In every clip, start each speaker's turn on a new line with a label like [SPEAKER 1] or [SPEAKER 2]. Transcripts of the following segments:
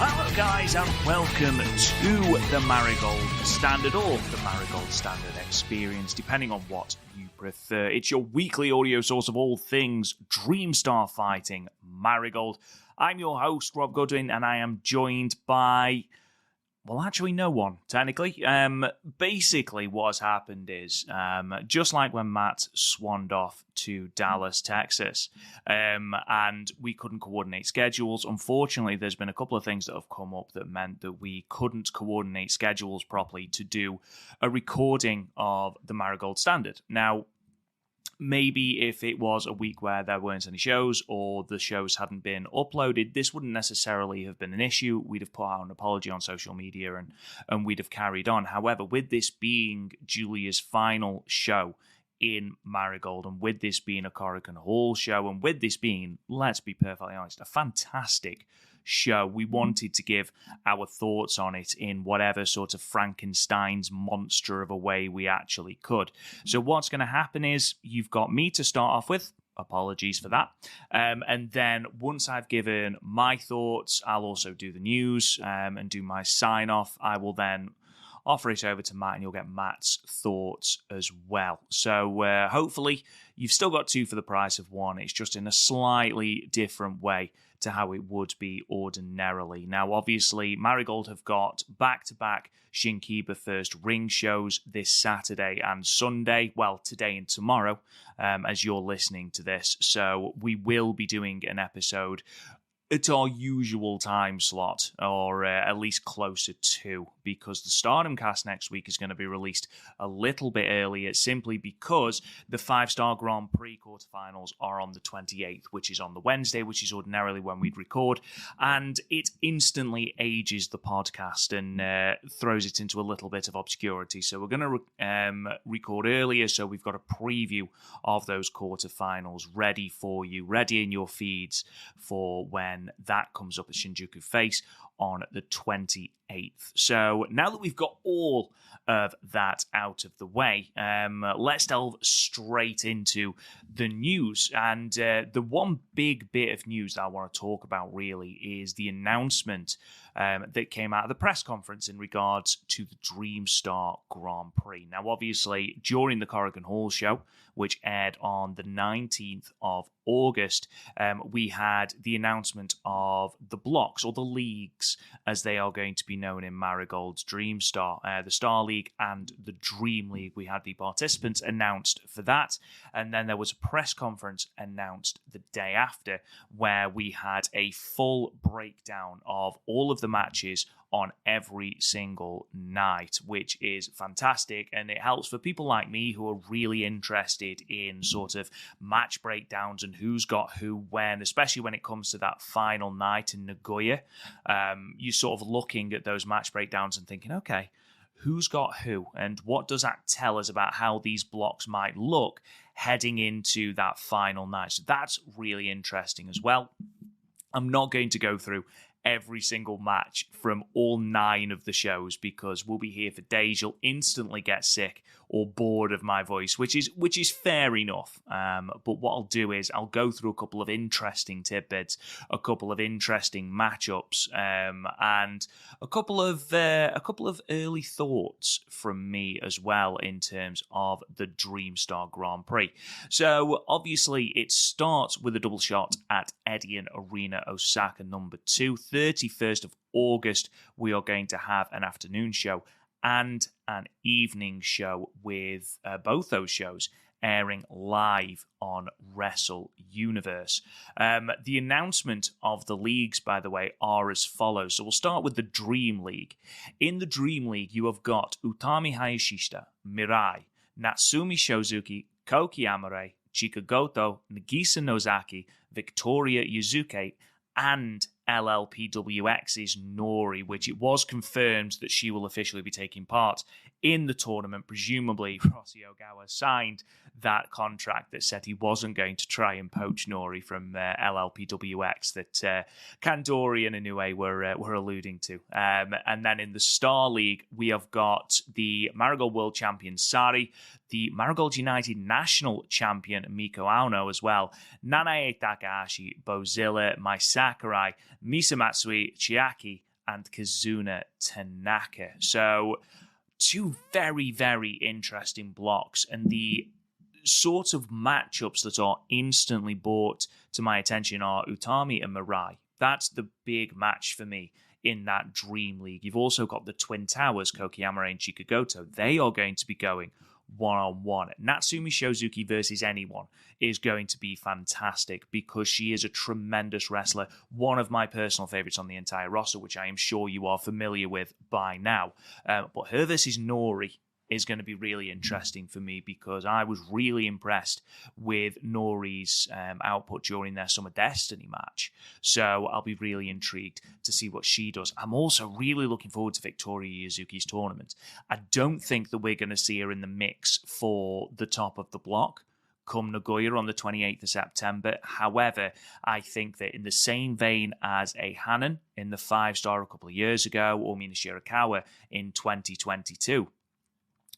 [SPEAKER 1] Hello guys and welcome to the Marigold Standard or the Marigold Standard Experience, depending on what you prefer. It's your weekly audio source of all things Dream Star Fighting Marigold. I'm your host, Rob Goodwin, and I am joined by... well, actually, no one, technically. Basically, what's happened is, just like when Matt swanned off to Dallas, Texas, and we couldn't coordinate schedules, unfortunately, there's been a couple of things that have come up that meant that we couldn't coordinate schedules properly to do a recording of the Marigold Standard. Now, maybe if it was a week where there weren't any shows or the shows hadn't been uploaded, this wouldn't necessarily have been an issue. We'd have put out an apology on social media and we'd have carried on. However, with this being Giulia's final show in Marigold, and with this being a Korakuen Hall show, and with this being, let's be perfectly honest, a fantastic show, we wanted to give our thoughts on it in whatever sort of Frankenstein's monster of a way we actually could. So what's going to happen is you've got me to start off with. Apologies for that. And then once I've given my thoughts, I'll also do the news and do my sign off. I will then offer it over to Matt, and you'll get Matt's thoughts as well. So hopefully you've still got two for the price of one. It's just in a slightly different way to how it would be ordinarily. Now, obviously, Marigold have got back-to-back Shinkiba First Ring shows this Saturday and Sunday. Well, today and tomorrow, as you're listening to this. So we will be doing an episode at our usual time slot, or at least closer to, because the Stardom cast next week is going to be released a little bit earlier, simply because the 5-Star Grand Prix quarterfinals are on the 28th, which is on the Wednesday, which is ordinarily when we'd record, and it instantly ages the podcast and throws it into a little bit of obscurity. So we're going to record earlier, so we've got a preview of those quarterfinals ready for you, ready in your feeds for when that comes up at Shinjuku Face on the 28th. So now that we've got all of that out of the way, let's delve straight into the news. And the one big bit of news that I want to talk about really is the announcement that came out of the press conference in regards to the Dream Star Grand Prix. Now, obviously, during the Korakuen Hall show, which aired on the 19th of August, we had the announcement of the blocks, or the leagues, as they are going to be known in Marigold's Dream Star, the Star League and the Dream League. We had the participants announced for that, and then there was a press conference announced the day after where we had a full breakdown of all of the matches on every single night, which is fantastic, and it helps for people like me who are really interested in sort of match breakdowns and who's got who when, especially when it comes to that final night in Nagoya. You're sort of looking at those match breakdowns and thinking, okay, who's got who, and what does that tell us about how these blocks might look heading into that final night? So that's really interesting as well. I'm not going to go through every single match from all 9 of the shows because we'll be here for days. You'll instantly get sick or bored of my voice, which is fair enough. But what I'll do is I'll go through a couple of interesting tidbits, a couple of interesting matchups, and a couple of early thoughts from me as well in terms of the Dream Star Grand Prix. So obviously it starts with a double shot at Edion Arena Osaka number 2. 31st of August, we are going to have an afternoon show and an evening show with both those shows airing live on Wrestle Universe. The announcement of the leagues, by the way, are as follows. So we'll start with the Dream League. In the Dream League, you have got Utami Hayashishita, Mirai, Natsumi Shozuki, Koki Amare, Chika Goto, Nagisa Nozaki, Victoria Yuzuke, and LLPWX's Nori, which it was confirmed that she will officially be taking part in the tournament. Presumably, Rossi Ogawa signed that contract that said he wasn't going to try and poach Nori from LLPWX that Kandori and Inoue were alluding to. And then in the Star League, we have got the Marigold World Champion Sari, the Marigold United National Champion Miko Aono as well, Nanae Takahashi, Bozilla, Mai Sakurai, Misa Matsui, Chiaki, and Kazuna Tanaka. So two very, very interesting blocks, and the sort of matchups that are instantly brought to my attention are Utami and Mirai. That's the big match for me in that Dream League. You've also got the Twin Towers, Kokiamare and Chikagoto. They are going to be going one-on-one. Natsumi Shozuki versus anyone is going to be fantastic because she is a tremendous wrestler, one of my personal favorites on the entire roster, which I am sure you are familiar with by now. But her versus Nori is going to be really interesting for me because I was really impressed with Nori's output during their Summer Destiny match. So I'll be really intrigued to see what she does. I'm also really looking forward to Victoria Yuzuki's tournament. I don't think that we're going to see her in the mix for the top of the block come Nagoya on the 28th of September. However, I think that in the same vein as a Hanan in the 5-star a couple of years ago, or Mina Shirakawa in 2022,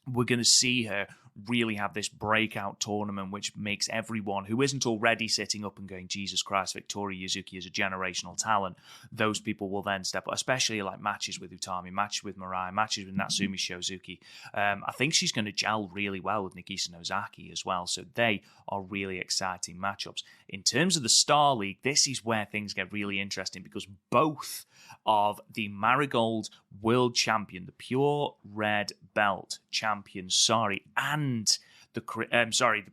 [SPEAKER 1] we're going to see her really have this breakout tournament, which makes everyone who isn't already sitting up and going, Jesus Christ, Victoria Yuzuki is a generational talent. Those people will then step up, especially like matches with Utami, matches with Mirai, matches with Natsumi Shozuki. I think she's going to gel really well with Nagisa Nozaki as well. So they are really exciting matchups. In terms of the Star League, this is where things get really interesting because both of the Marigold World Champion, the Pure Red Belt Champion, and the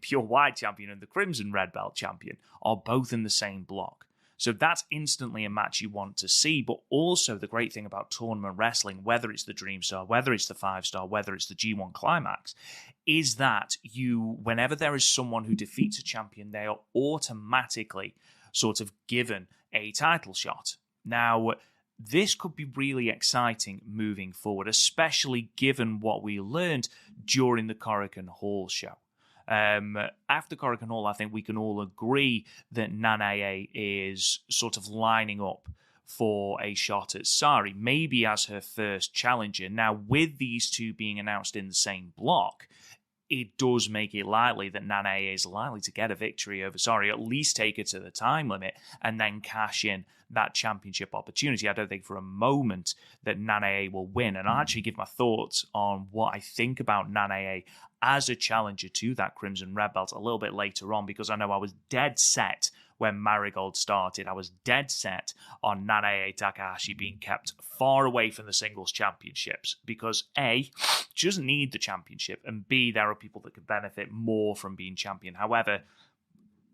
[SPEAKER 1] Pure White Champion and the Crimson Red Belt Champion are both in the same block. So that's instantly a match you want to see. But also the great thing about tournament wrestling, whether it's the Dream Star, whether it's the 5-star, whether it's the G1 Climax, is that whenever there is someone who defeats a champion, they are automatically sort of given a title shot. Now, this could be really exciting moving forward, especially given what we learned during the Korakuen Hall show. After Korakuen Hall, I think we can all agree that Nanae is sort of lining up for a shot at Sari, maybe as her first challenger. Now, with these two being announced in the same block, it does make it likely that Nanae is likely to get a victory over Sari, at least take her to the time limit, and then cash in that championship opportunity. I don't think for a moment that Nanae will win. And I'll actually give my thoughts on what I think about Nanae as a challenger to that Crimson Red Belt a little bit later on, because I know I was dead set when Marigold started. I was dead set on Nanae Takahashi being kept far away from the singles championships because A, she doesn't need the championship, and B, there are people that could benefit more from being champion. However,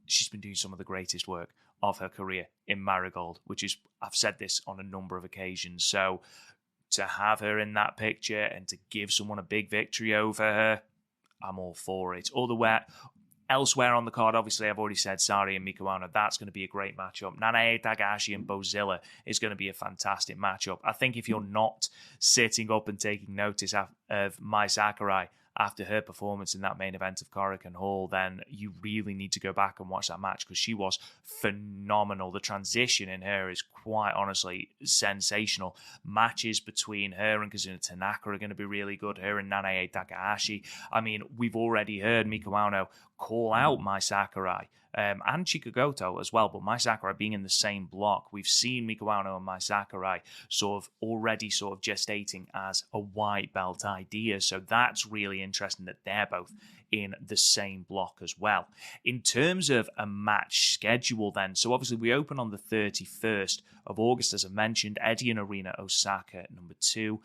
[SPEAKER 1] she's been doing some of the greatest work of her career in Marigold, which is, I've said this on a number of occasions. So to have her in that picture and to give someone a big victory over her, I'm all for it. Elsewhere on the card, obviously, I've already said Sari and Mikuano. That's going to be a great matchup. Nanae Takahashi and Bozilla is going to be a fantastic matchup. I think if you're not sitting up and taking notice of Mai Sakurai after her performance in that main event of Korakuen Hall, then you really need to go back and watch that match because she was phenomenal. The transition in her is quite honestly sensational. Matches between her and Kazuna Tanaka are going to be really good. Her and Nanae Takahashi. I mean, we've already heard Mikuano call out Mai Sakurai and Chikagoto as well, but Mai Sakurai being in the same block, we've seen Mikuano and Mai Sakurai already gestating as a white belt idea, so that's really interesting that they're both in the same block as well. In terms of a match schedule then, so obviously we open on the 31st of August, as I mentioned, Edion Arena, Osaka, number 2.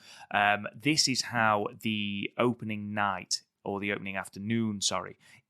[SPEAKER 1] This is how the opening night, or the opening afternoon,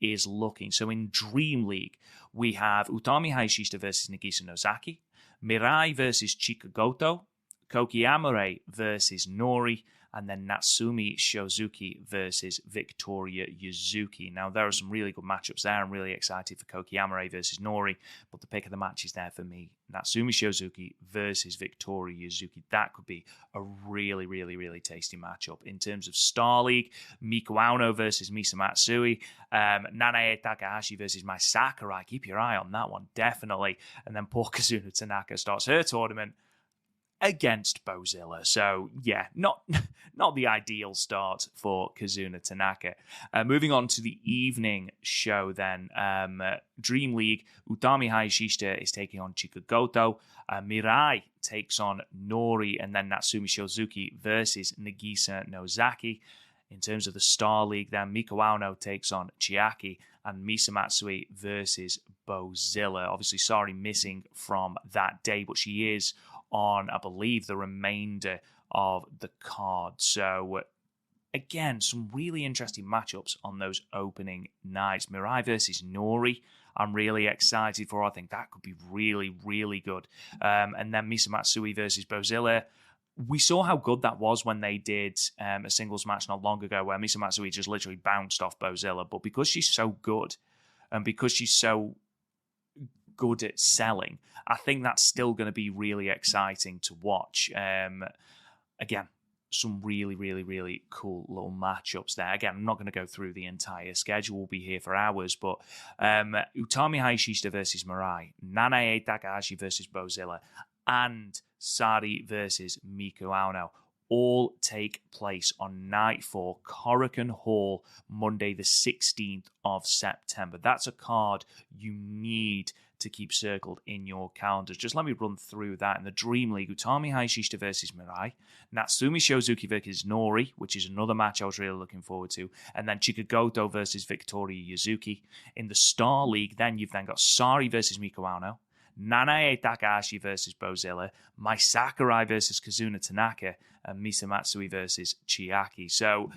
[SPEAKER 1] is looking. So in Dream League, we have Utami Hayashishita versus Nagisa Nozaki, Mirai versus Chikagoto, Kokiamare versus Nori, and then Natsumi Shozuki versus Victoria Yuzuki. Now, there are some really good matchups there. I'm really excited for Kokiamare versus Nori, but the pick of the match is there for me. Natsumi Shozuki versus Victoria Yuzuki. That could be a really, really, really tasty matchup. In terms of Star League, Mikuano versus Misa Matsui, Nanae Takahashi versus Mai Sakurai. Keep your eye on that one, definitely. And then poor Kazuna Tanaka starts her tournament against Bozilla. So, yeah, not the ideal start for Kazuna Tanaka. Moving on to the evening show then. Dream League, Utami Hayashishita is taking on Chikagoto. Mirai takes on Nori, and then Natsumi Shozuki versus Nagisa Nozaki. In terms of the Star League, then Miko Ueno takes on Chiaki, and Misa Matsui versus Bozilla. Obviously, Sari missing from that day, but she is on, I believe, the remainder of the card. So, again, some really interesting matchups on those opening nights. Mirai versus Nori, I'm really excited for. I think that could be really, really good. And then Misa Matsui versus Bozilla. We saw how good that was when they did a singles match not long ago where Misa Matsui just literally bounced off Bozilla. But because she's so good and because she's so good at selling, I think that's still going to be really exciting to watch. Again, some really, really, really cool little matchups there. Again, I'm not going to go through the entire schedule. We'll be here for hours, but Utami Hayashishita versus Mirai, Nanae Takahashi versus Bozilla, and Sari versus Miko Ueno all take place on night 4, Korakuen Hall, Monday the 16th of September. That's a card you need to keep circled in your calendars. Just let me run through that. In the Dream League, Utami Hayashishita versus Mirai, Natsumi Shozuki versus Nori, which is another match I was really looking forward to, and then Chikagoto versus Victoria Yuzuki. In the Star League, then you've then got Sari versus Miko Ueno, Nanae Takahashi versus Bozilla, Mai Sakurai versus Kazuna Tanaka, and Misa Matsui versus Chiaki. So,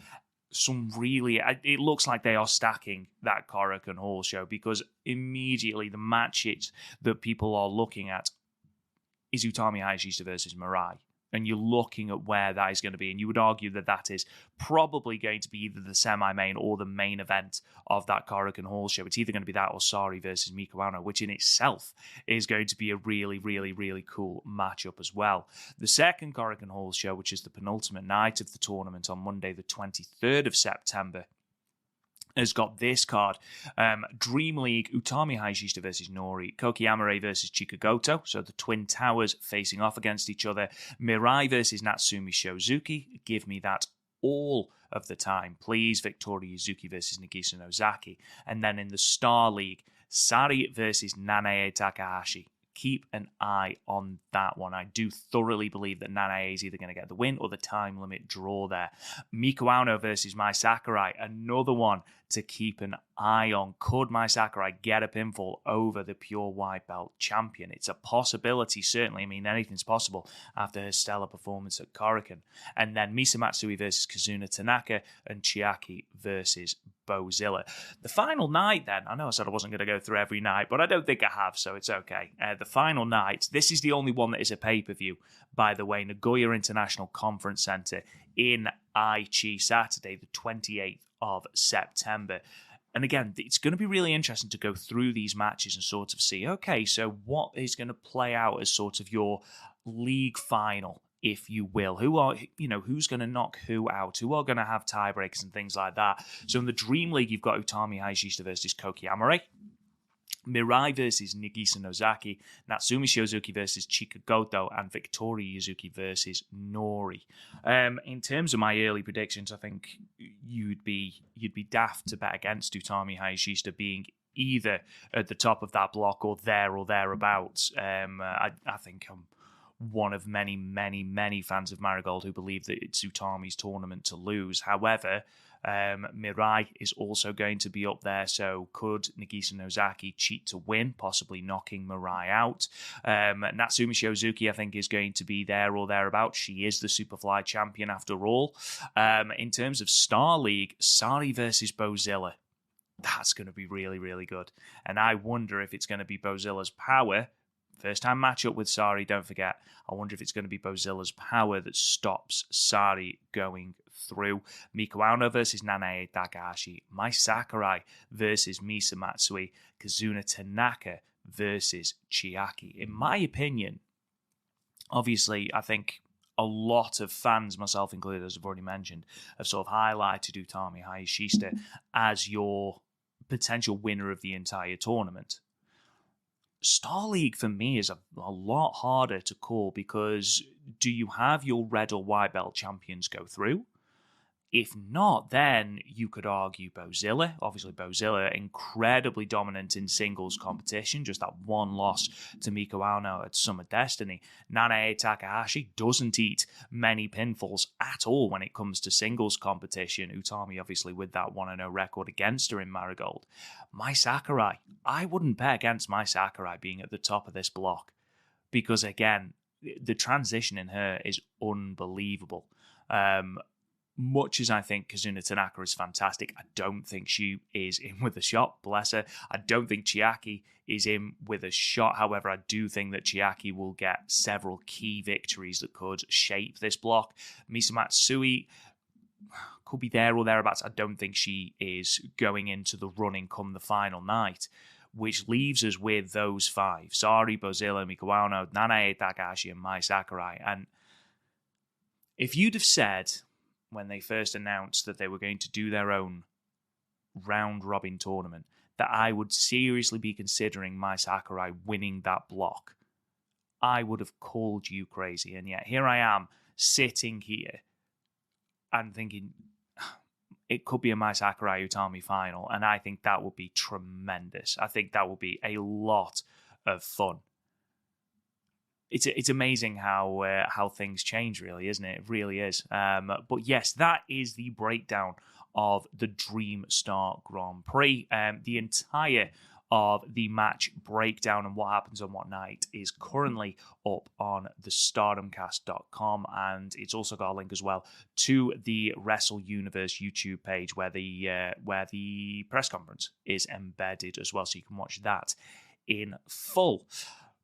[SPEAKER 1] it looks like they are stacking that Korakuen Hall show, because immediately the matches that people are looking at is Utami Hayashishita versus Mirai. And you're looking at where that is going to be. And you would argue that that is probably going to be either the semi-main or the main event of that Korakuen Hall show. It's either going to be that or Sari versus Miko Ueno, which in itself is going to be a really, really, really cool matchup as well. The second Korakuen Hall show, which is the penultimate night of the tournament on Monday, the 23rd of September, has got this card. Dream League, Utami Hayashishita versus Nori, Koki Amare versus Chikagoto, so the Twin Towers facing off against each other, Mirai versus Natsumi Shozuki, give me that all of the time, please, Victoria Yuzuki versus Nagisa Nozaki, and then in the Star League, Sari versus Nanae Takahashi. Keep an eye on that one. I do thoroughly believe that Nanae is either going to get the win or the time limit draw there. Miko Ueno versus Mai Sakurai, another one to keep an eye on. Could Mai Sakurai get a pinfall over the pure white belt champion? It's a possibility, certainly. I mean, anything's possible after her stellar performance at Korakuen. And then Misa Matsui versus Kazuna Tanaka, and Chiaki versus Bozilla. The final night then, I know I said I wasn't going to go through every night, but I don't think I have, so it's okay. The final night, this is the only one that is a pay-per-view, by the way, Nagoya International Conference Center in Aichi, Saturday, the 28th of September. And again, it's going to be really interesting to go through these matches and sort of see, okay, so what is going to play out as sort of your league final, if you will? Who's going to knock who out? Who are going to have tiebreakers and things like that? So in the Dream League, you've got Utami Hayashishita versus Koki Amare, Mirai versus Nagisa Nozaki, Natsumi Shozuki versus Chikagoto, and Victoria Yuzuki versus Nori. In terms of my early predictions, I think you'd be daft to bet against Utami Hayashishita being either at the top of that block or there or thereabouts. I think I'm one of many, many, many fans of Marigold who believe that it's Utami's tournament to lose. However, Mirai is also going to be up there, so could Nagisa Nozaki cheat to win, possibly knocking Mirai out? Natsumi Shozuki, I think, is going to be there or thereabouts. She is the Superfly champion after all. In terms of Star League, Sari versus Bozilla. That's going to be really, really good. And I wonder if it's going to be Bozilla's power. First time matchup with Sari, don't forget. I wonder if it's going to be Bozilla's power that stops Sari going through. Miko Ueno versus Nanae Takahashi, Mai Sakurai versus Misa Matsui, Kazuna Tanaka versus Chiaki. In my opinion, obviously, I think a lot of fans, myself included, as I've already mentioned, have sort of highlighted Utami Hayashishita as your potential winner of the entire tournament. Star League for me is a lot harder to call because do you have your red or white belt champions go through? If not, then you could argue Bozilla. Obviously, Bozilla, incredibly dominant in singles competition. Just that one loss to Miko Ano at Summer Destiny. Nanae Takahashi doesn't eat many pinfalls at all when it comes to singles competition. Utami, obviously, with that 1-0 record against her in Marigold. Mai Sakurai. I wouldn't bet against Mai Sakurai being at the top of this block. Because, again, the transition in her is unbelievable. Much as I think Kazuna Tanaka is fantastic, I don't think she is in with a shot, bless her. I don't think Chiaki is in with a shot. However, I do think that Chiaki will get several key victories that could shape this block. Misa Matsui could be there or thereabouts. I don't think she is going into the running come the final night, which leaves us with those five. Sari, Bozilla, Miko Ano, Nanae Takahashi, and Mai Sakurai. And if you'd have said, when they first announced that they were going to do their own round-robin tournament, that I would seriously be considering Mai Sakurai winning that block, I would have called you crazy. And yet here I am, sitting here and thinking it could be a Mai Sakurai Utami final, and I think that would be tremendous. I think that would be a lot of fun. It's amazing how things change, really, isn't it? It really is. But yes, that is the breakdown of the Dream Star Grand Prix. The entire of the match breakdown and what happens on what night is currently up on the stardomcast.com, and it's also got a link as well to the Wrestle Universe YouTube page where the press conference is embedded as well, so you can watch that in full.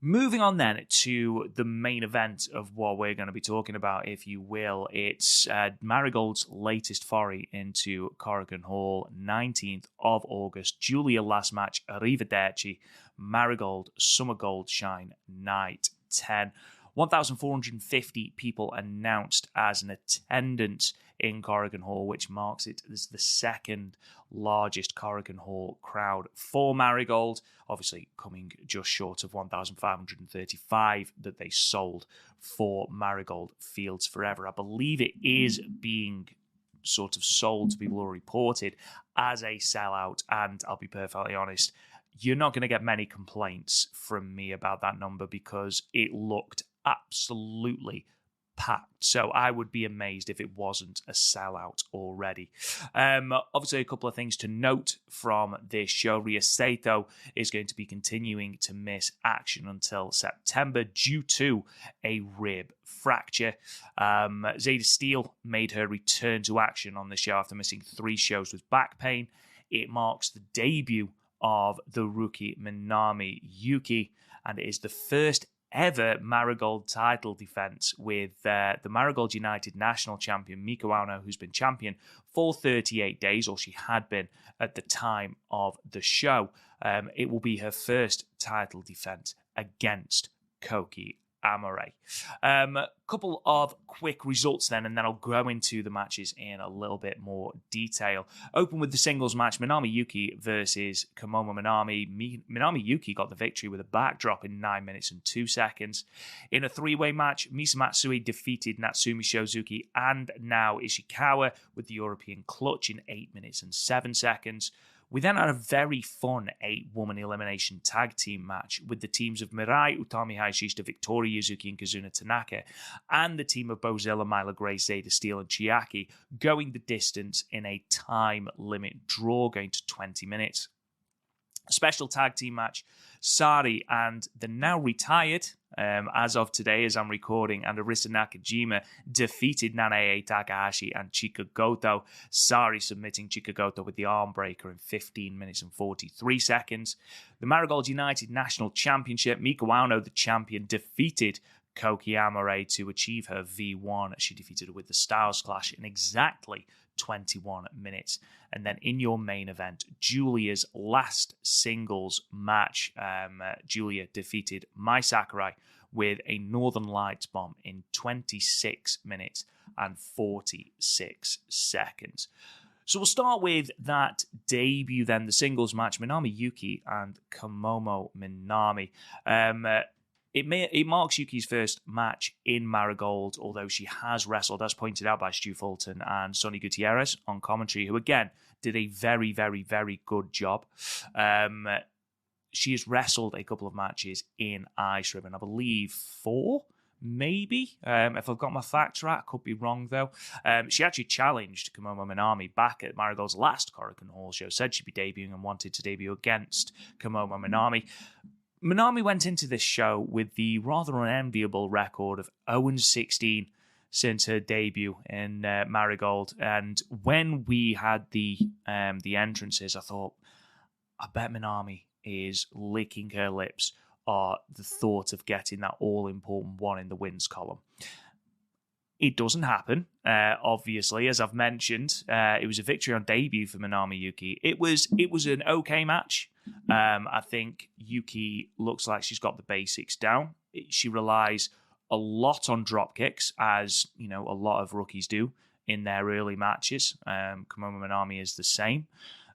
[SPEAKER 1] Moving on then to the main event of what we're going to be talking about, if you will. It's Marigold's latest foray into Korakuen Hall, 19th of August. Giulia last match, Arrivederci. Marigold, Summer Gold Shine, Night 10. 1,450 people announced as an attendance in Korakuen Hall, which marks it as the second largest Korakuen Hall crowd for Marigold, obviously coming just short of 1,535 that they sold for Marigold Fields Forever. I believe it is being sort of sold to people who are reported as a sellout, and I'll be perfectly honest, you're not going to get many complaints from me about that number because it looked absolutely packed. So I would be amazed if it wasn't a sellout already. Obviously, a couple of things to note from this show. Rhea Sato is going to be continuing to miss action until September due to a rib fracture. Zeta Steele made her return to action on the show after missing 3 shows with back pain. It marks the debut of the rookie Minami Yuki, and it is the first ever Marigold title defense with the Marigold United national champion Miko Ano, who's been champion for 38 days, or she had been at the time of the show. It will be her first title defense against Koki Amore. Couple of quick results then, and then I'll go into the matches in a little bit more detail. Open with the singles match, Minami Yuki versus Komomo Minami. Minami Yuki got the victory with a backdrop in 9 minutes and 2 seconds. In a 3-way match, Misa Matsui defeated Natsumi Shozuki and Nao Ishikawa with the European clutch in 8 minutes and 7 seconds. We then had a very fun 8-woman elimination tag team match with the teams of Mirai, Utami Hayashishita, Victoria Yuzuki, and Kazuna Tanaka, and the team of Bozilla, Myla Grace, Zeta Steele, and Chiaki going the distance in a time limit draw going to 20 minutes. A special tag team match, Sari and the now retired, as of today as I'm recording, and Arisa Nakajima defeated Nanae Takahashi and Chika Goto. Sari submitting Chika Goto with the arm breaker in 15 minutes and 43 seconds. The Marigold United National Championship, Miko Ano, the champion, defeated Koki Amore to achieve her V1. She defeated her with the Styles Clash in exactly 21 minutes. And then in your main event, Giulia's last singles match, Giulia defeated Mai Sakurai with a Northern Lights bomb in 26 minutes and 46 seconds. So we'll start with that debut then, the singles match, Minami Yuki and Komomo Minami. It marks Yuki's first match in Marigold, although she has wrestled, as pointed out by Stu Fulton and Sonny Gutierrez on commentary, who again did a very, very, very good job. She has wrestled a couple of matches in Ice Ribbon, I believe 4, maybe. If I've got my facts right, I could be wrong though. She actually challenged Komomo Minami back at Marigold's last Korakuen Hall show, said she'd be debuting and wanted to debut against Komomo Minami. Minami went into this show with the rather unenviable record of 0-16 since her debut in Marigold. And when we had the entrances, I thought, I bet Minami is licking her lips at the thought of getting that all-important one in the wins column. It doesn't happen, obviously, as I've mentioned. It was a victory on debut for Minami Yuki. It was an okay match. I think Yuki looks like she's got the basics down. She relies a lot on drop kicks, as a lot of rookies do in their early matches. Komomo Minami is the same.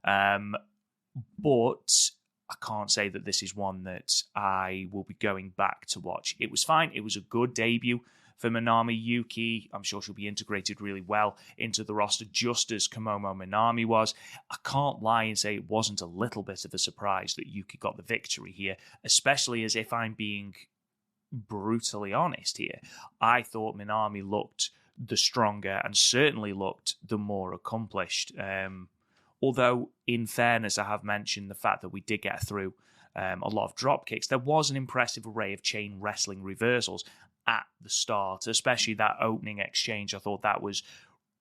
[SPEAKER 1] But I can't say that this is one that I will be going back to watch. It was fine. It was a good debut for Minami Yuki. I'm sure she'll be integrated really well into the roster, just as Komomo Minami was. I can't lie and say it wasn't a little bit of a surprise that Yuki got the victory here, especially as if I'm being brutally honest here. I thought Minami looked the stronger and certainly looked the more accomplished. Although, in fairness, I have mentioned the fact that we did get through a lot of drop kicks. There was an impressive array of chain wrestling reversals at the start, especially that opening exchange. I thought that was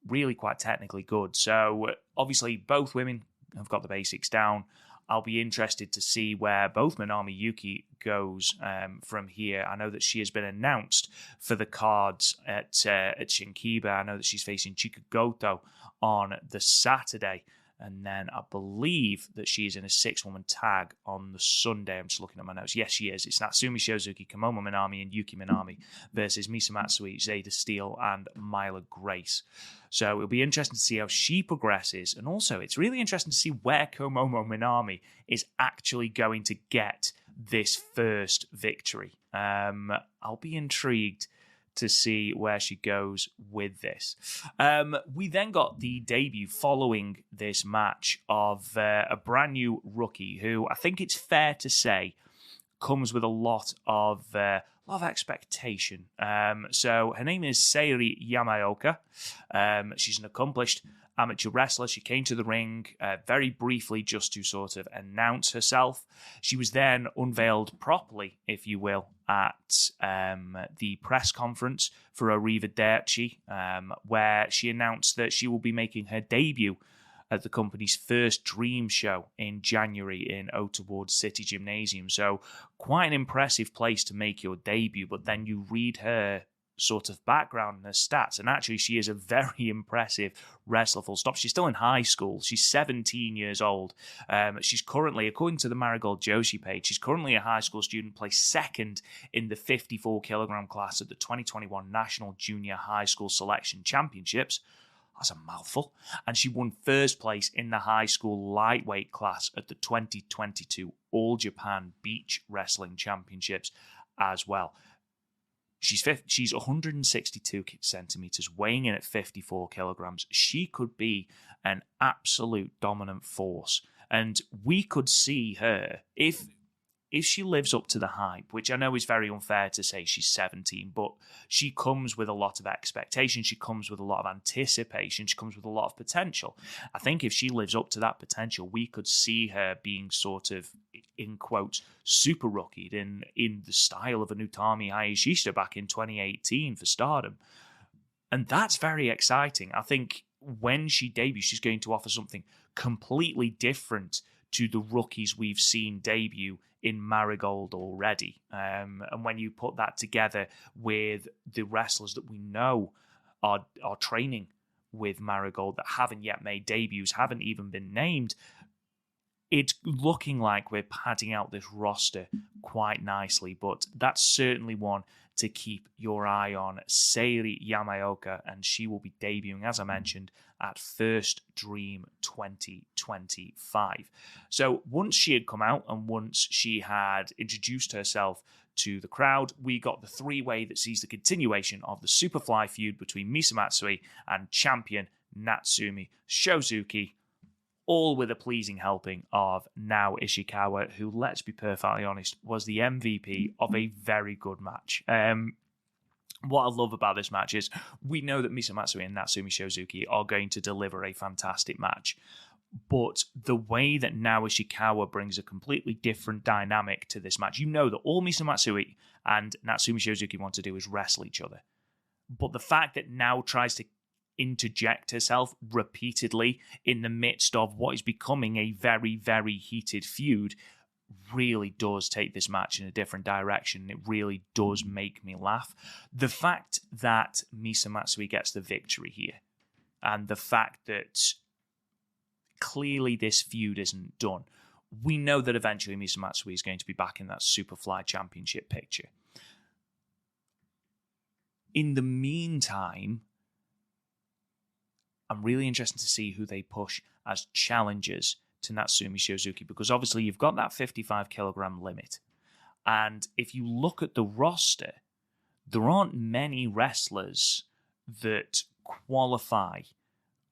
[SPEAKER 1] really quite technically good. So, obviously, both women have got the basics down. I'll be interested to see where both Minami Yuki goes from here. I know that she has been announced for the cards at Shinkiba. I know that she's facing Chika Goto on the Saturday. And then I believe that she's in a 6-woman tag on the Sunday. I'm just looking at my notes. Yes, she is. It's Natsumi Shozuki, Komomo Minami, and Yuki Minami versus Misa Matsui, Zeta Steele, and Myla Grace. So it'll be interesting to see how she progresses. And also, it's really interesting to see where Komomo Minami is actually going to get this first victory. I'll be intrigued to see where she goes with this. We then got the debut following this match of a brand new rookie who I think it's fair to say comes with a lot of expectation. So her name is Seiri Yamaoka. She's an accomplished amateur wrestler. She came to the ring very briefly just to sort of announce herself. She was then unveiled properly, if you will, at the press conference for Arrivederci, where she announced that she will be making her debut at the company's first Dream show in January in Otaward City Gymnasium. So quite an impressive place to make your debut, but then you read her sort of background and her stats, and actually she is a very impressive wrestler, full stop. She's still in high school. She's 17 years old. She's currently, according to the Marigold Joshi page, she's currently a high school student, placed second in the 54 kilogram class at the 2021 National Junior High School Selection Championships. That's a mouthful. And she won first place in the high school lightweight class at the 2022 All Japan Beach Wrestling Championships as well. She's 162 centimeters, weighing in at 54 kilograms. She could be an absolute dominant force. And we could see her, if she lives up to the hype, which I know is very unfair to say she's 17, but she comes with a lot of expectation. She comes with a lot of anticipation. She comes with a lot of potential. I think if she lives up to that potential, we could see her being sort of, in quotes, super rookied in the style of an Utami Hayashishita back in 2018 for Stardom. And that's very exciting. I think when she debuts, she's going to offer something completely different to the rookies we've seen debut in Marigold already. And when you put that together with the wrestlers that we know are training with Marigold that haven't yet made debuts, haven't even been named, it's looking like we're padding out this roster quite nicely. But that's certainly one to keep your eye on, Seiri Yamaoka, and she will be debuting, as I mentioned, at First Dream 2025. So once she had come out and once she had introduced herself to the crowd, we got the three-way that sees the continuation of the Superfly feud between Misa Matsui and champion Natsumi Shozuki, all with a pleasing helping of Nao Ishikawa, who, let's be perfectly honest, was the MVP of a very good match. What I love about this match is we know that Misa Matsui and Natsumi Shozuki are going to deliver a fantastic match. But the way that Nao Ishikawa brings a completely different dynamic to this match, you know that all Misa Matsui and Natsumi Shozuki want to do is wrestle each other. But the fact that Nao tries to interject herself repeatedly in the midst of what is becoming a very, very heated feud really does take this match in a different direction. It really does make me laugh. The fact that Misa Matsui gets the victory here, and the fact that clearly this feud isn't done, we know that eventually Misa Matsui is going to be back in that Superfly Championship picture. In the meantime, I'm really interested to see who they push as challengers to Natsumi Shozuki, because obviously you've got that 55 kilogram limit. And if you look at the roster, there aren't many wrestlers that qualify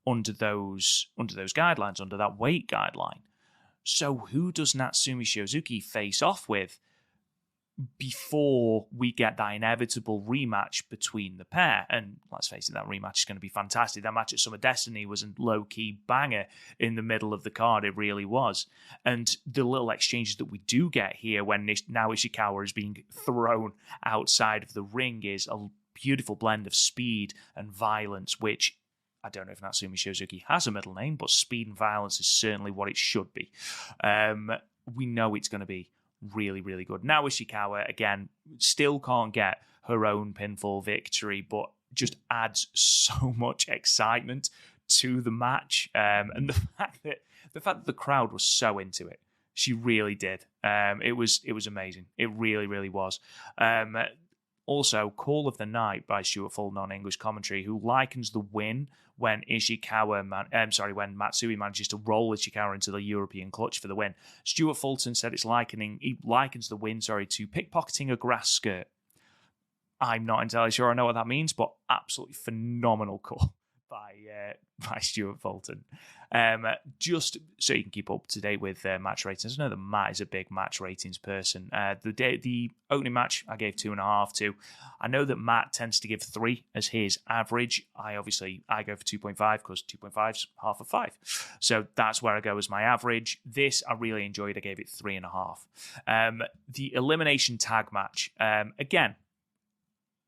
[SPEAKER 1] under those guidelines, under that weight guideline. So who does Natsumi Shozuki face off with before we get that inevitable rematch between the pair? And let's face it, that rematch is going to be fantastic. That match at Summer Destiny was a low-key banger in the middle of the card. It really was. And the little exchanges that we do get here when Nao Ishikawa is being thrown outside of the ring is a beautiful blend of speed and violence, which I don't know if Natsumi Shozuki has a middle name, but speed and violence is certainly what it should be. We know it's going to be really, really good. Now Ishikawa, again, still can't get her own pinfall victory, but just adds so much excitement to the match. And the fact that the crowd was so into it, she really did. It was amazing. It really, really was. Also, Call of the Night by Stuart Fulton on English commentary, who likens the win when when Matsui manages to roll Ishikawa into the European clutch for the win. Stuart Fulton said he likens the win, to pickpocketing a grass skirt. I'm not entirely sure I know what that means, but absolutely phenomenal call by Stuart Fulton. Just so you can keep up to date with match ratings. I know that Matt is a big match ratings person. The opening match I gave 2.5 to. I know that Matt tends to give 3 as his average. I go for 2.5 because 2.5 is half of 5. So that's where I go as my average. This I really enjoyed. I gave it 3.5. The elimination tag match, again,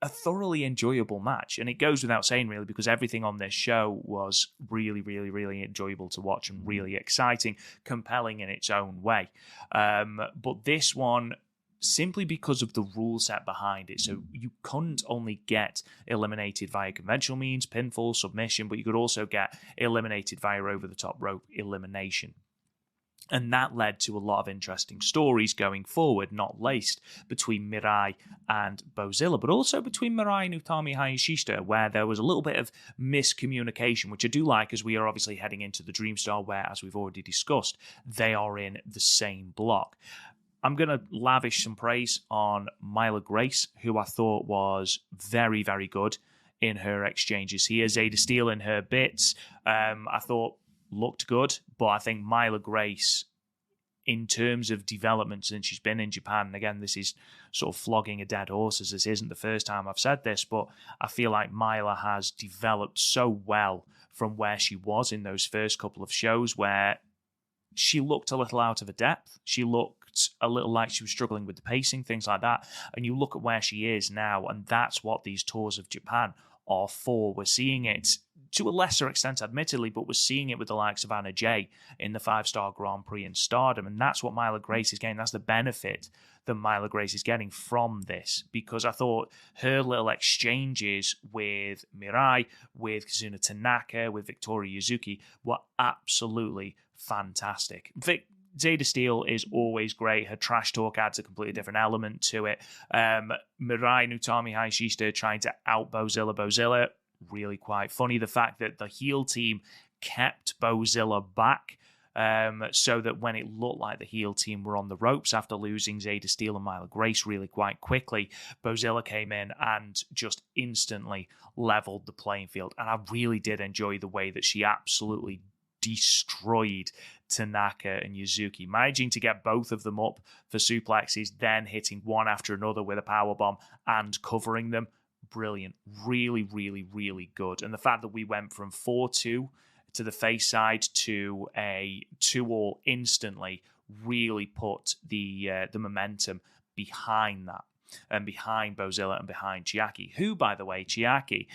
[SPEAKER 1] a thoroughly enjoyable match. And it goes without saying, really, because everything on this show was really, really, really enjoyable to watch and really exciting, compelling in its own way. But this one, simply because of the rule set behind it, so you couldn't only get eliminated via conventional means, pinfall, submission, but you could also get eliminated via over-the-top rope elimination. And that led to a lot of interesting stories going forward, not least between Mirai and Bozilla, but also between Mirai and Utami Hayashishita, where there was a little bit of miscommunication, which I do like, as we are obviously heading into the Dream Star, where, as we've already discussed, they are in the same block. I'm going to lavish some praise on Myla Grace, who I thought was very, very good in her exchanges here. Zeta Steele in her bits, I thought looked good, but I think Myla Grace, in terms of development since she's been in Japan, and again, this is sort of flogging a dead horse, as this isn't the first time I've said this, but I feel like Myla has developed so well from where she was in those first couple of shows, where she looked a little out of her depth. She looked a little like she was struggling with the pacing, things like that. And you look at where she is now, and that's what these tours of Japan are for. We're seeing it to a lesser extent, admittedly, but we're seeing it with the likes of Anna Jay in the 5-star Grand Prix in Stardom, and that's what Myla Grace is getting. That's the benefit that Myla Grace is getting from this, because I thought her little exchanges with Mirai, with Kazuna Tanaka, with Victoria Yuzuki were absolutely fantastic. Zeta Steele is always great. Her trash talk adds a completely different element to it. Mirai Utami Hayashishita trying to out Bozilla, really quite funny. The fact that the heel team kept Bozilla back so that when it looked like the heel team were on the ropes after losing Zeta Steel and Myla Grace really quite quickly, Bozilla came in and just instantly leveled the playing field. And I really did enjoy the way that she absolutely destroyed Tanaka and Yuzuki, managing to get both of them up for suplexes, then hitting one after another with a powerbomb and covering them. Brilliant. Really, really, really good. And the fact that we went from 4-2 to the face side to a 2-all instantly really put the momentum behind that, and behind Bozilla and behind Chiaki, who, by the way, Chiaki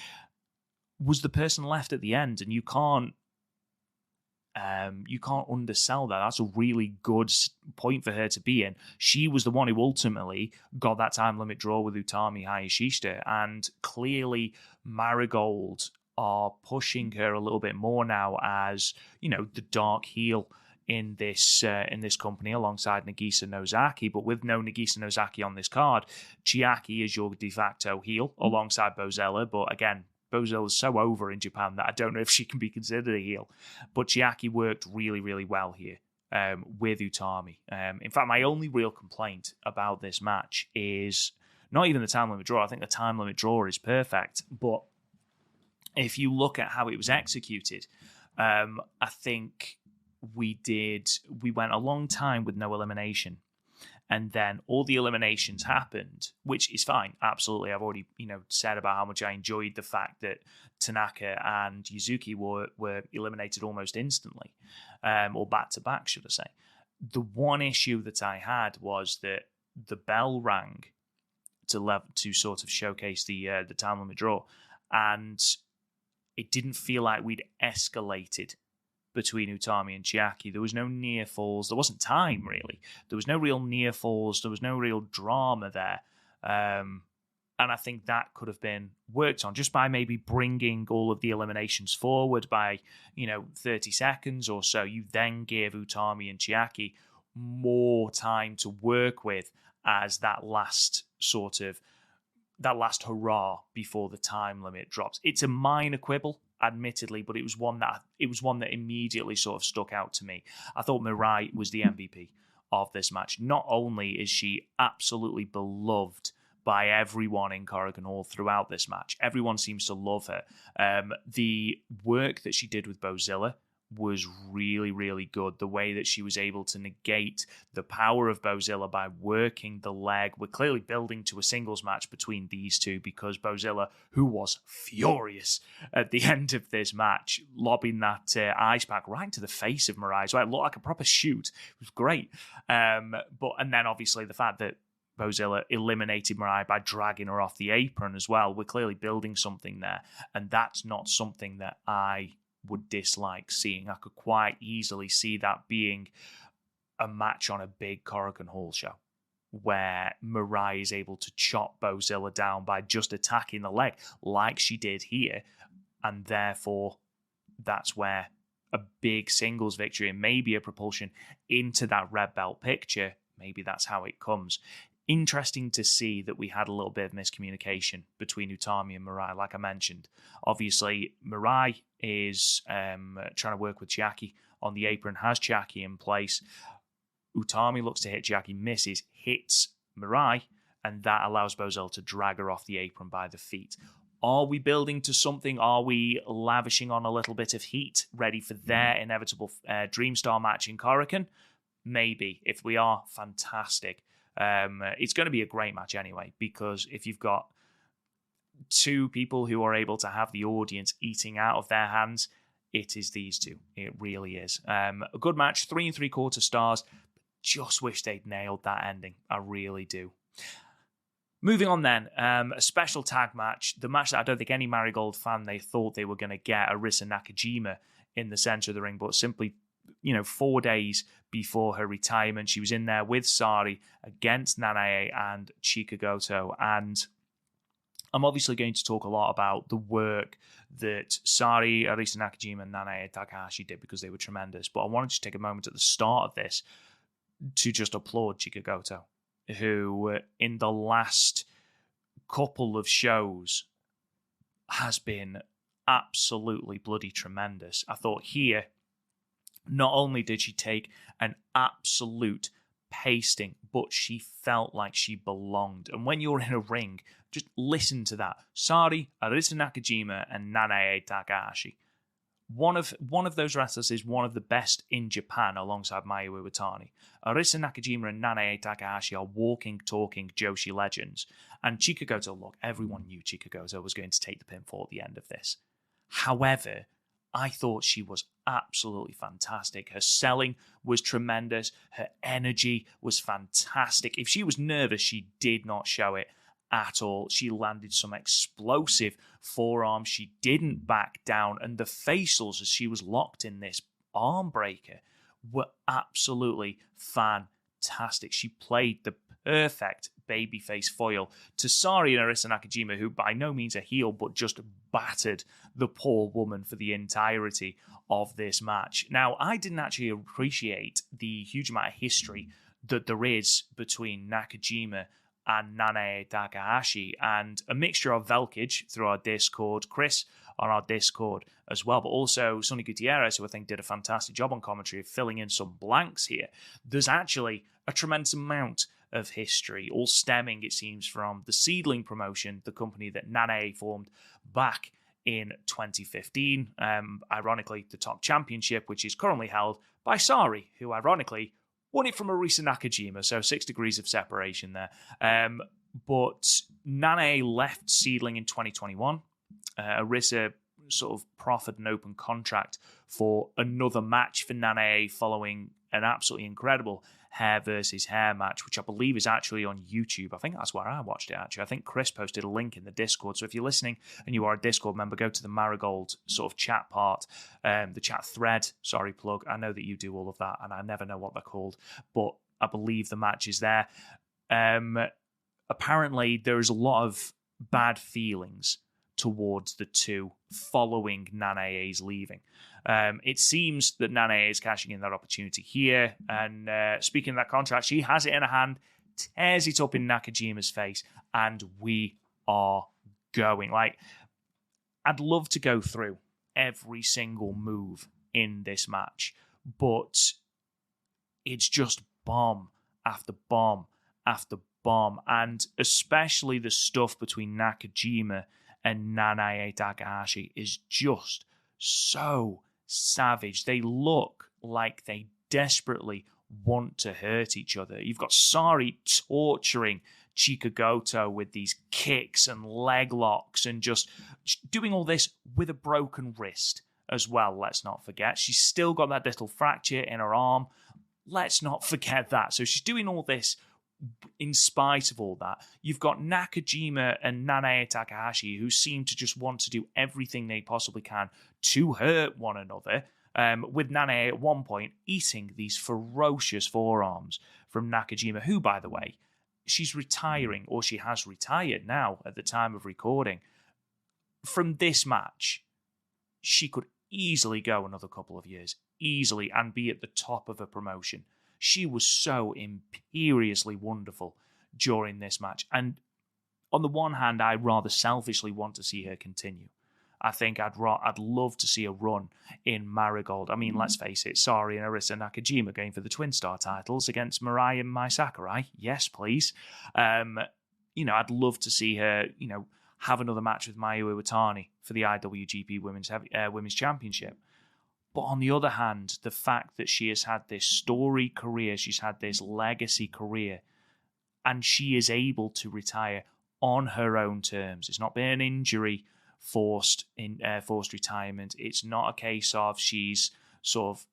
[SPEAKER 1] was the person left at the end, and you can't undersell that. That's a really good point for her to be in. She was the one who ultimately got that time limit draw with Utami Hayashishita, and clearly Marigold are pushing her a little bit more now as, you know, the dark heel in this company alongside Nagisa Nozaki. But with no Nagisa Nozaki on this card, Chiaki is your de facto heel alongside Bozella. But again, Bozella's so over in Japan that I don't know if she can be considered a heel. But Chiaki worked really, really well here with Utami. In fact, my only real complaint about this match is not even the time limit draw. I think the time limit draw is perfect. But if you look at how it was executed, I think we went a long time with no elimination. And then all the eliminations happened, which is fine. Absolutely. I've already, said about how much I enjoyed the fact that Tanaka and Yuzuki were eliminated almost instantly, or back to back, should I say. The one issue that I had was that the bell rang to sort of showcase the time limit draw, and it didn't feel like we'd escalated between Utami and Chiaki. There was no near falls. There wasn't time, really. There was no real near falls. There was no real drama there. And I think that could have been worked on just by maybe bringing all of the eliminations forward by, 30 seconds or so. You then give Utami and Chiaki more time to work with as that last hurrah before the time limit drops. It's a minor quibble, admittedly, but it was one that immediately sort of stuck out to me. I thought Mirai was the MVP of this match. Not only is she absolutely beloved by everyone in Korakuen Hall throughout this match, everyone seems to love her. The work that she did with Bozilla was really, really good. The way that she was able to negate the power of Bozilla by working the leg. We're clearly building to a singles match between these two, because Bozilla, who was furious at the end of this match, lobbing that ice pack right into the face of Mirai. So it looked like a proper shoot. It was great. And then obviously the fact that Bozilla eliminated Mirai by dragging her off the apron as well. We're clearly building something there. And that's not something that I would dislike seeing. I could quite easily see that being a match on a big Korakuen Hall show where Mirai is able to chop Bozilla down by just attacking the leg like she did here, and therefore that's where a big singles victory and maybe a propulsion into that red belt picture, maybe that's how it comes. Interesting to see that we had a little bit of miscommunication between Utami and Mirai, like I mentioned. Obviously, Mirai is trying to work with Chiaki on the apron, has Chiaki in place. Utami looks to hit Chiaki, misses, hits Mirai, and that allows Bozella to drag her off the apron by the feet. Are we building to something? Are we lavishing on a little bit of heat, ready for their inevitable Dream Star match in Korakuen? Maybe. If we are, fantastic. It's going to be a great match anyway, because if you've got two people who are able to have the audience eating out of their hands, it is these two. It really is. A good match, 3 3/4 stars. Just wish they'd nailed that ending. I really do. Moving on then, a special tag match. The match that I don't think any Marigold fan they thought they were going to get, Arisa Nakajima in the center of the ring, but simply 4 days before her retirement, she was in there with Sari against Nanae and Chikagoto. And I'm obviously going to talk a lot about the work that Sari, Arisa Nakajima, and Nanae Takahashi did, because they were tremendous. But I wanted to take a moment at the start of this to just applaud Chikagoto, who in the last couple of shows has been absolutely bloody tremendous. I thought here, Not only did she take an absolute pasting, but she felt like she belonged. And when you're in a ring, just listen to that. Sari, Arisa Nakajima, and Nanae Takahashi. One of those wrestlers is one of the best in Japan alongside Mayu Iwatani. Arisa Nakajima and Nanae Takahashi are walking, talking Joshi legends. And Chika Goto, look, everyone knew Chika Goto was going to take the pinfall at the end of this. However, I thought she was absolutely fantastic. Her selling was tremendous. Her energy was fantastic. If she was nervous, she did not show it at all. She landed some explosive forearms. She didn't back down. And the facials as she was locked in this arm breaker were absolutely fantastic. She played the perfect babyface foil to Sari and Arisa Nakajima, who by no means a heel, but just battered the poor woman for the entirety of this match. Now, I didn't actually appreciate the huge amount of history that there is between Nakajima and Nanae Takahashi, and a mixture of Velkage through our Discord, Chris on our Discord as well, but also Sonny Gutierrez, who I think did a fantastic job on commentary of filling in some blanks here. There's actually a tremendous amount of history, all stemming, it seems, from the Seedling promotion, the company that Nanae formed back in 2015. Ironically, the top championship, which is currently held by Sari, who ironically won it from Arisa Nakajima, so 6 degrees of separation there. But Nanae left Seedling in 2021. Arisa sort of proffered an open contract for another match for Nanae following an absolutely incredible hair versus hair match, which I believe is actually on YouTube. I think that's where I watched it, actually. I think Chris posted a link in the Discord. So if you're listening and you are a Discord member, go to the Marigold sort of chat part, the chat thread, sorry, plug. I know that you do all of that, and I never know what they're called, but I believe the match is there. Apparently, there's a lot of bad feelings towards the two following Nanae's leaving. It seems that Nanae is cashing in that opportunity here. And speaking of that contract, she has it in her hand, tears it up in Nakajima's face, and we are going. Like, I'd love to go through every single move in this match, but it's just bomb after bomb after bomb. And especially the stuff between Nakajima and Nanae Takahashi is just so savage. They look like they desperately want to hurt each other. You've got Sari torturing Chika Goto with these kicks and leg locks and just doing all this with a broken wrist as well, let's not forget. She's still got that little fracture in her arm. Let's not forget that. So she's doing all this in spite of all that. You've got Nakajima and Nanae Takahashi, who seem to just want to do everything they possibly can to hurt one another, with Nanae at one point eating these ferocious forearms from Nakajima, who, by the way, she's retiring, or she has retired now at the time of recording. From this match, she could easily go another couple of years, easily, and be at the top of a promotion. She was so imperiously wonderful during this match. And on the one hand, I rather selfishly want to see her continue. I think I'd love to see a run in Marigold. I mean, let's face it, Sari and Arisa Nakajima going for the Twin Star titles against Mirai and Mai Sakurai. Yes, please. I'd love to see her, have another match with Mayu Iwatani for the IWGP Women's Championship. But on the other hand, the fact that she has had this storied career, she's had this legacy career, and she is able to retire on her own terms. It's not been an injury forced retirement. It's not a case of she's sort of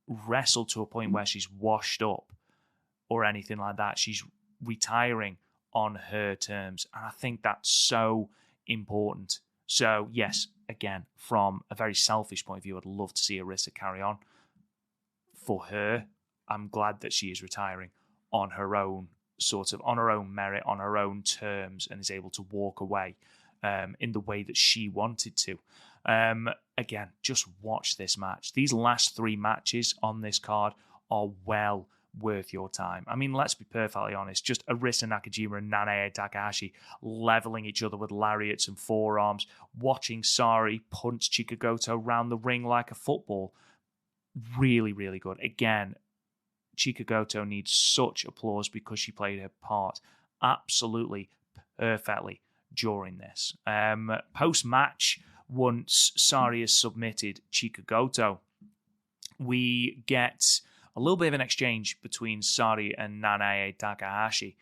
[SPEAKER 1] wrestled to a point where she's washed up or anything like that. She's retiring on her terms. And I think that's so important. So, yes, again, from a very selfish point of view, I'd love to see Arisa carry on. For her, I'm glad that she is retiring on her own merit, on her own terms, and is able to walk away in the way that she wanted to. Again, just watch this match. These last 3 matches on this card are well worth your time. I mean, let's be perfectly honest. Just Arisa Nakajima and Nanae Takahashi leveling each other with lariats and forearms, watching Sari punch Chika Goto around the ring like a football. really, really good. Again, Chika Goto needs such applause because she played her part absolutely perfectly during this. Post-match, once Sari has submitted Chika Goto, we get a little bit of an exchange between Sari and Nanae Takahashi,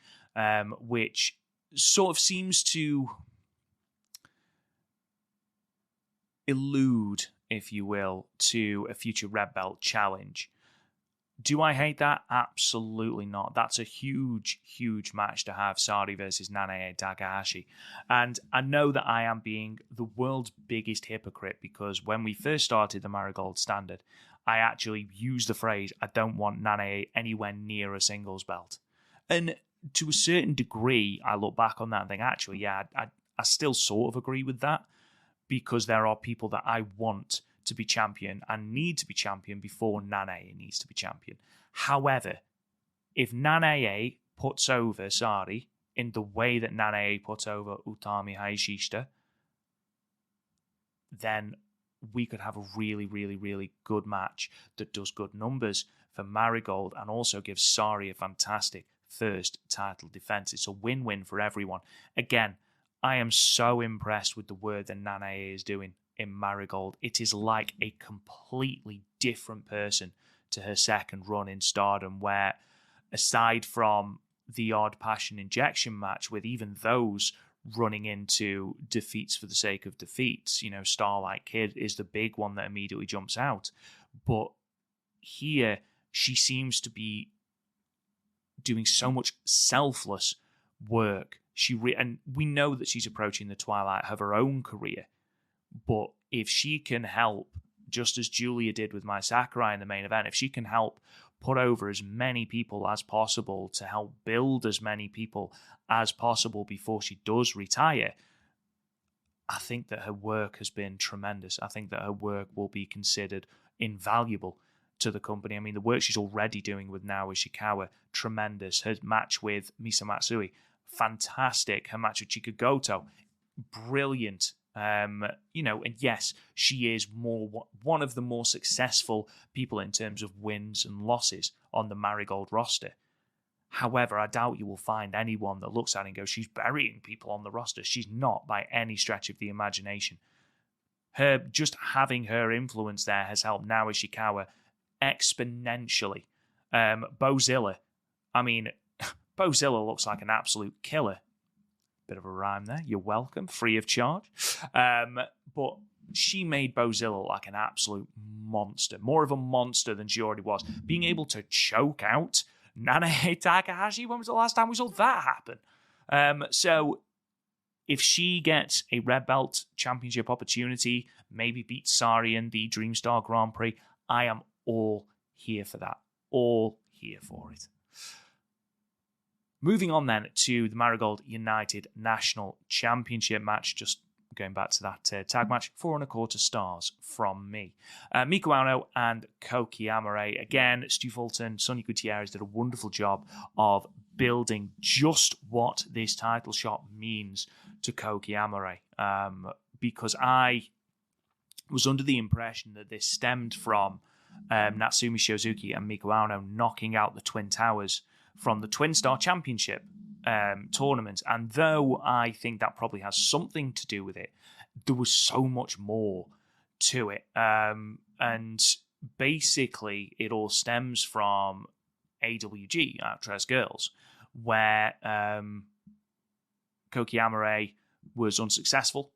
[SPEAKER 1] which sort of seems to allude, if you will, to a future Red Belt challenge. Do I hate that? Absolutely not. That's a huge, huge match to have, Sari versus Nanae Takahashi. And I know that I am being the world's biggest hypocrite because when we first started the Marigold Standard, I actually used the phrase, I don't want Nanae anywhere near a singles belt. And to a certain degree, I look back on that and think, actually, yeah, I still sort of agree with that because there are people that I want to be champion and need to be champion before Nanae needs to be champion. However, if Nanae puts over Sari in the way that Nanae puts over Utami Hayashishita, then we could have a really, really, really good match that does good numbers for Marigold and also gives Sari a fantastic first title defense. It's a win-win for everyone. Again, I am so impressed with the work that Nanae is doing in Marigold. It is like a completely different person to her second run in Stardom, where aside from the odd passion injection match, with even those running into defeats for the sake of defeats, Starlight Kid is the big one that immediately jumps out. But here, she seems to be doing so much selfless work. And we know that she's approaching the twilight of her own career. But if she can help, just as Giulia did with Mai Sakurai in the main event, if she can help put over as many people as possible to help build as many people as possible before she does retire, I think that her work has been tremendous. I think that her work will be considered invaluable to the company. I mean, the work she's already doing with Naoya Ishikawa, tremendous. Her match with Misa Matsui, fantastic. Her match with Chika Goto, brilliant. And yes, she is one of the more successful people in terms of wins and losses on the Marigold roster. However, I doubt you will find anyone that looks at it and goes, she's burying people on the roster. She's not by any stretch of the imagination. Just having her influence there has helped Naoya Ishikawa exponentially. Bozilla, Bozilla looks like an absolute killer. Bit of a rhyme there. You're welcome. Free of charge. But she made Bozilla look like an absolute monster. More of a monster than she already was. Being able to choke out Nanae Takahashi. When was the last time we saw that happen? So if she gets a Red Belt Championship opportunity, maybe beat Sari in the Dream Star Grand Prix, I am all here for that. All here for it. Moving on then to the Marigold United National Championship match, just going back to that tag match, 4.25 stars from me. Miko Ano and Koki Amare. Again, Stu Fulton, Sonia Gutierrez did a wonderful job of building just what this title shot means to Koki Amare. Because I was under the impression that this stemmed from Natsumi Shiozuki and Miko Ano knocking out the Twin Towers from the Twin Star Championship tournament. And though I think that probably has something to do with it, there was so much more to it. And basically, it all stems from AWG, Actress Girls, where Koki Amare was unsuccessful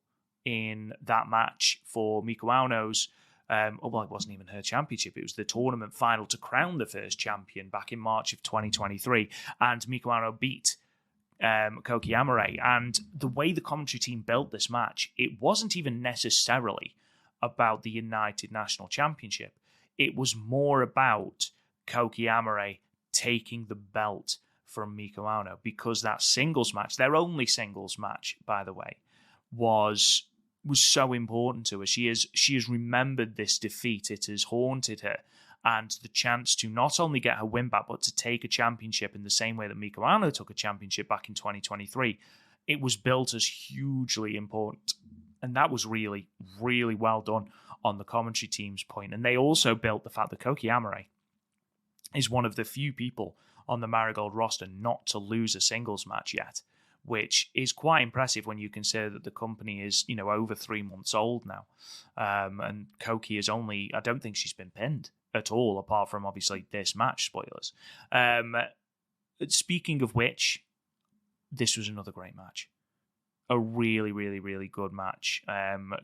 [SPEAKER 1] in that match for Miko Ano's it wasn't even her championship. It was the tournament final to crown the first champion back in March of 2023. And Miko Ano beat Koki Amare. And the way the commentary team built this match, it wasn't even necessarily about the United National Championship. It was more about Koki Amare taking the belt from Miko Ano, because that singles match, their only singles match, by the way, was so important to her. She has remembered this defeat. It has haunted her. And the chance to not only get her win back, but to take a championship in the same way that Miko Ano took a championship back in 2023, it was built as hugely important And that was really, really well done on the commentary team's point. And they also built the fact that Koki Amare is one of the few people on the Marigold roster not to lose a singles match yet, which is quite impressive when you consider that the company is, over 3 months old now. And Koki is only, I don't think she's been pinned at all, apart from obviously this match, spoilers. Speaking of which, this was another great match. A really, really, really good match.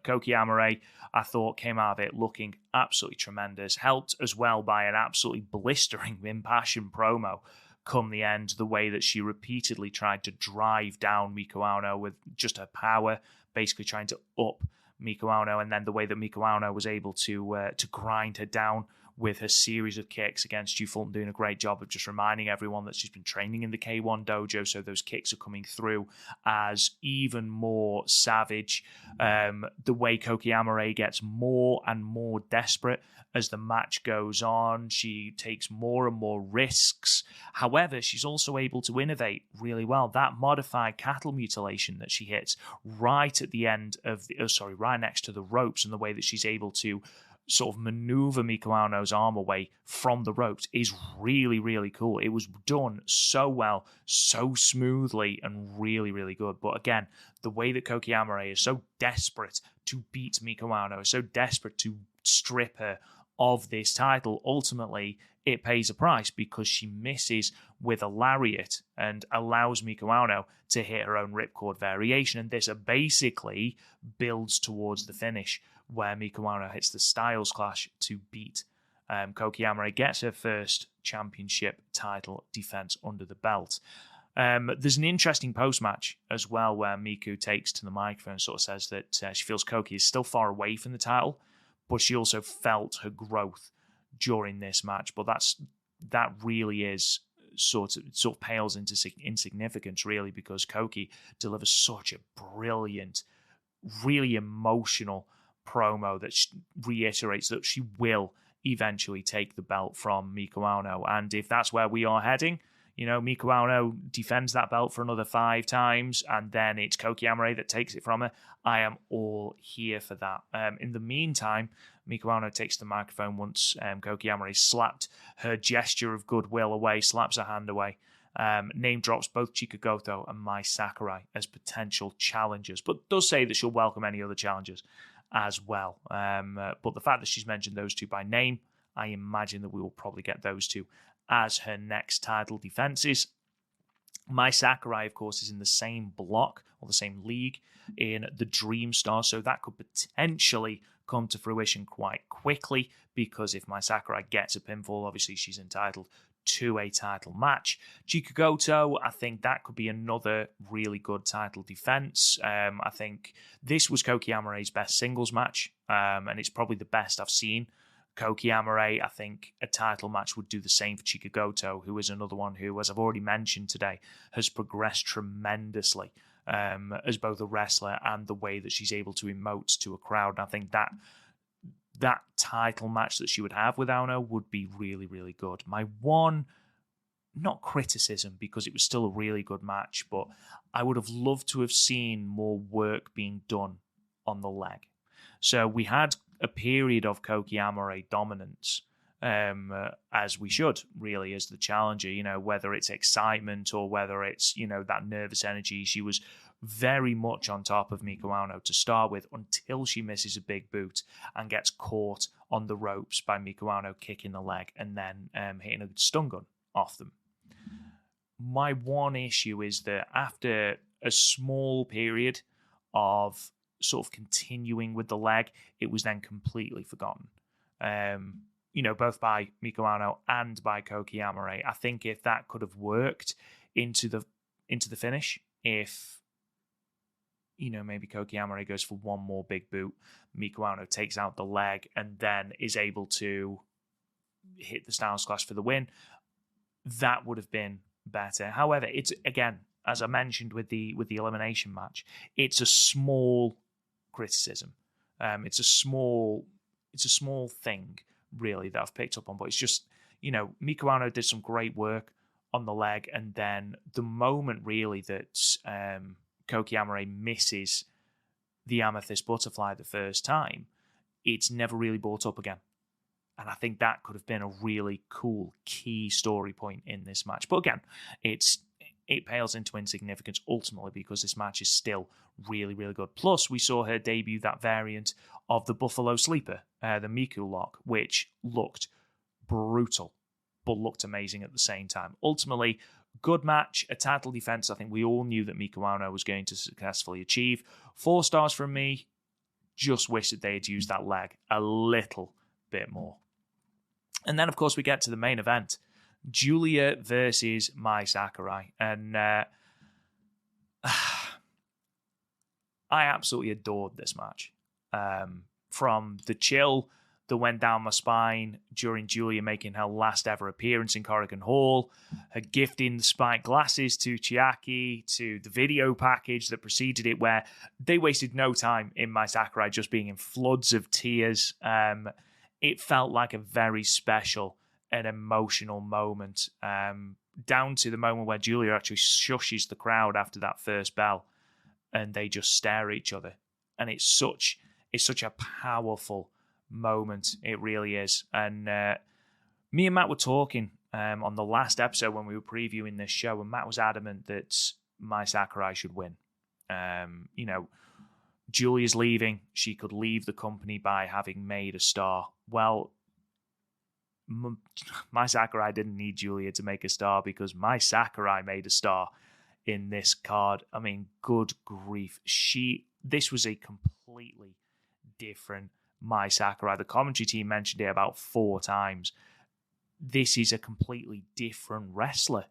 [SPEAKER 1] Koki Amare, I thought, came out of it looking absolutely tremendous, helped as well by an absolutely blistering, impassioned promo come the end, the way that she repeatedly tried to drive down Miko Ano with just her power, basically trying to up Miko Ano, and then the way that Miko Ano was able to grind her down with her series of kicks against Stu Fulton, doing a great job of just reminding everyone that she's been training in the K1 dojo, so those kicks are coming through as even more savage. The way Koki Amare gets more and more desperate as the match goes on. She takes more and more risks. However, she's also able to innovate really well. That modified cattle mutilation that she hits right at the end of right next to the ropes, and the way that she's able to sort of maneuver Miko Ano's arm away from the ropes is really, really cool. It was done so well, so smoothly, and really, really good. But again, the way that Koki Amare is so desperate to beat Miko Ano, so desperate to strip her of this title, ultimately it pays a price because she misses with a lariat and allows Miko Ano to hit her own ripcord variation. And this basically builds towards the finish, where Miko Ano hits the Styles Clash to beat Koki Amare, gets her first championship title defense under the belt. There's an interesting post-match as well, where Miku takes to the microphone and sort of says that she feels Koki is still far away from the title, but she also felt her growth during this match. But that really is sort of pales into insignificance, really, because Koki delivers such a brilliant, really emotional promo that reiterates that she will eventually take the belt from Miko Ano. And if that's where we are heading, Miko Ano defends that belt for another 5 times, and then it's Koki Amare that takes it from her. I am all here for that. In the meantime, Miko Ano takes the microphone once Koki Amare slapped her gesture of goodwill away, slaps her hand away. Name drops both Chika Goto and Mai Sakurai as potential challengers, but does say that she'll welcome any other challengers as well. But the fact that she's mentioned those two by name, I imagine that we will probably get those two as her next title defenses. Mai Sakurai, of course, is in the same block or the same league in the Dream Star, so that could potentially come to fruition quite quickly, because if Mai Sakurai gets a pinfall, obviously she's entitled to a title match. Chika Goto, I think that could be another really good title defense. I think this was Koki Amare's best singles match, and it's probably the best I've seen Koki Amare. I think a title match would do the same for Chika Goto, who is another one who, as I've already mentioned today, has progressed tremendously as both a wrestler and the way that she's able to emote to a crowd. And I think that title match that she would have with Ano would be really, really good. My one, not criticism, because it was still a really good match, but I would have loved to have seen more work being done on the leg. So we had a period of Koki Amare dominance, as we should, really, as the challenger, whether it's excitement or whether it's, that nervous energy. She was very much on top of Miko Ano to start with, until she misses a big boot and gets caught on the ropes by Miko Ano kicking the leg and then hitting a stun gun off them. My one issue is that after a small period of sort of continuing with the leg, it was then completely forgotten. Both by Miko Ano and by Koki Amare. I think if that could have worked into the finish, if maybe Koki Amare goes for one more big boot, Miko Ano takes out the leg and then is able to hit the Styles Clash for the win, that would have been better. However, it's, again, as I mentioned with the elimination match, it's a small criticism. It's a small thing, really, that I've picked up on, but it's just, Miko Ano did some great work on the leg, and then the moment really that Koki Amare misses the Amethyst Butterfly the first time, it's never really brought up again. And I think that could have been a really cool key story point in this match. But again, it pales into insignificance ultimately because this match is still really, really good. Plus, we saw her debut that variant of the Buffalo Sleeper, the Miku lock, which looked brutal, but looked amazing at the same time. Ultimately, good match, a title defense I think we all knew that Miku Ano was going to successfully achieve. 4 stars from me. Just wish that they had used that leg a little bit more. And then, of course, we get to the main event. Giulia versus Mai Sakurai. And I absolutely adored this match. From the chill that went down my spine during Giulia making her last ever appearance in Korakuen Hall, her gifting the spiked glasses to Chiaki, to the video package that preceded it, where they wasted no time in Mai Sakurai just being in floods of tears. It felt like a very special and emotional moment, down to the moment where Giulia actually shushes the crowd after that first bell, and they just stare at each other. And it's such a powerful moment. It really is. And me and Matt were talking on the last episode when we were previewing this show, and Matt was adamant that Mai Sakurai should win. Giulia's leaving. She could leave the company by having made a star. Well, Mai Sakurai didn't need Giulia to make a star because Mai Sakurai made a star in this card. I mean, good grief. This was a completely different Mai Sakurai. The commentary team mentioned it about 4 times. This is a completely different wrestler.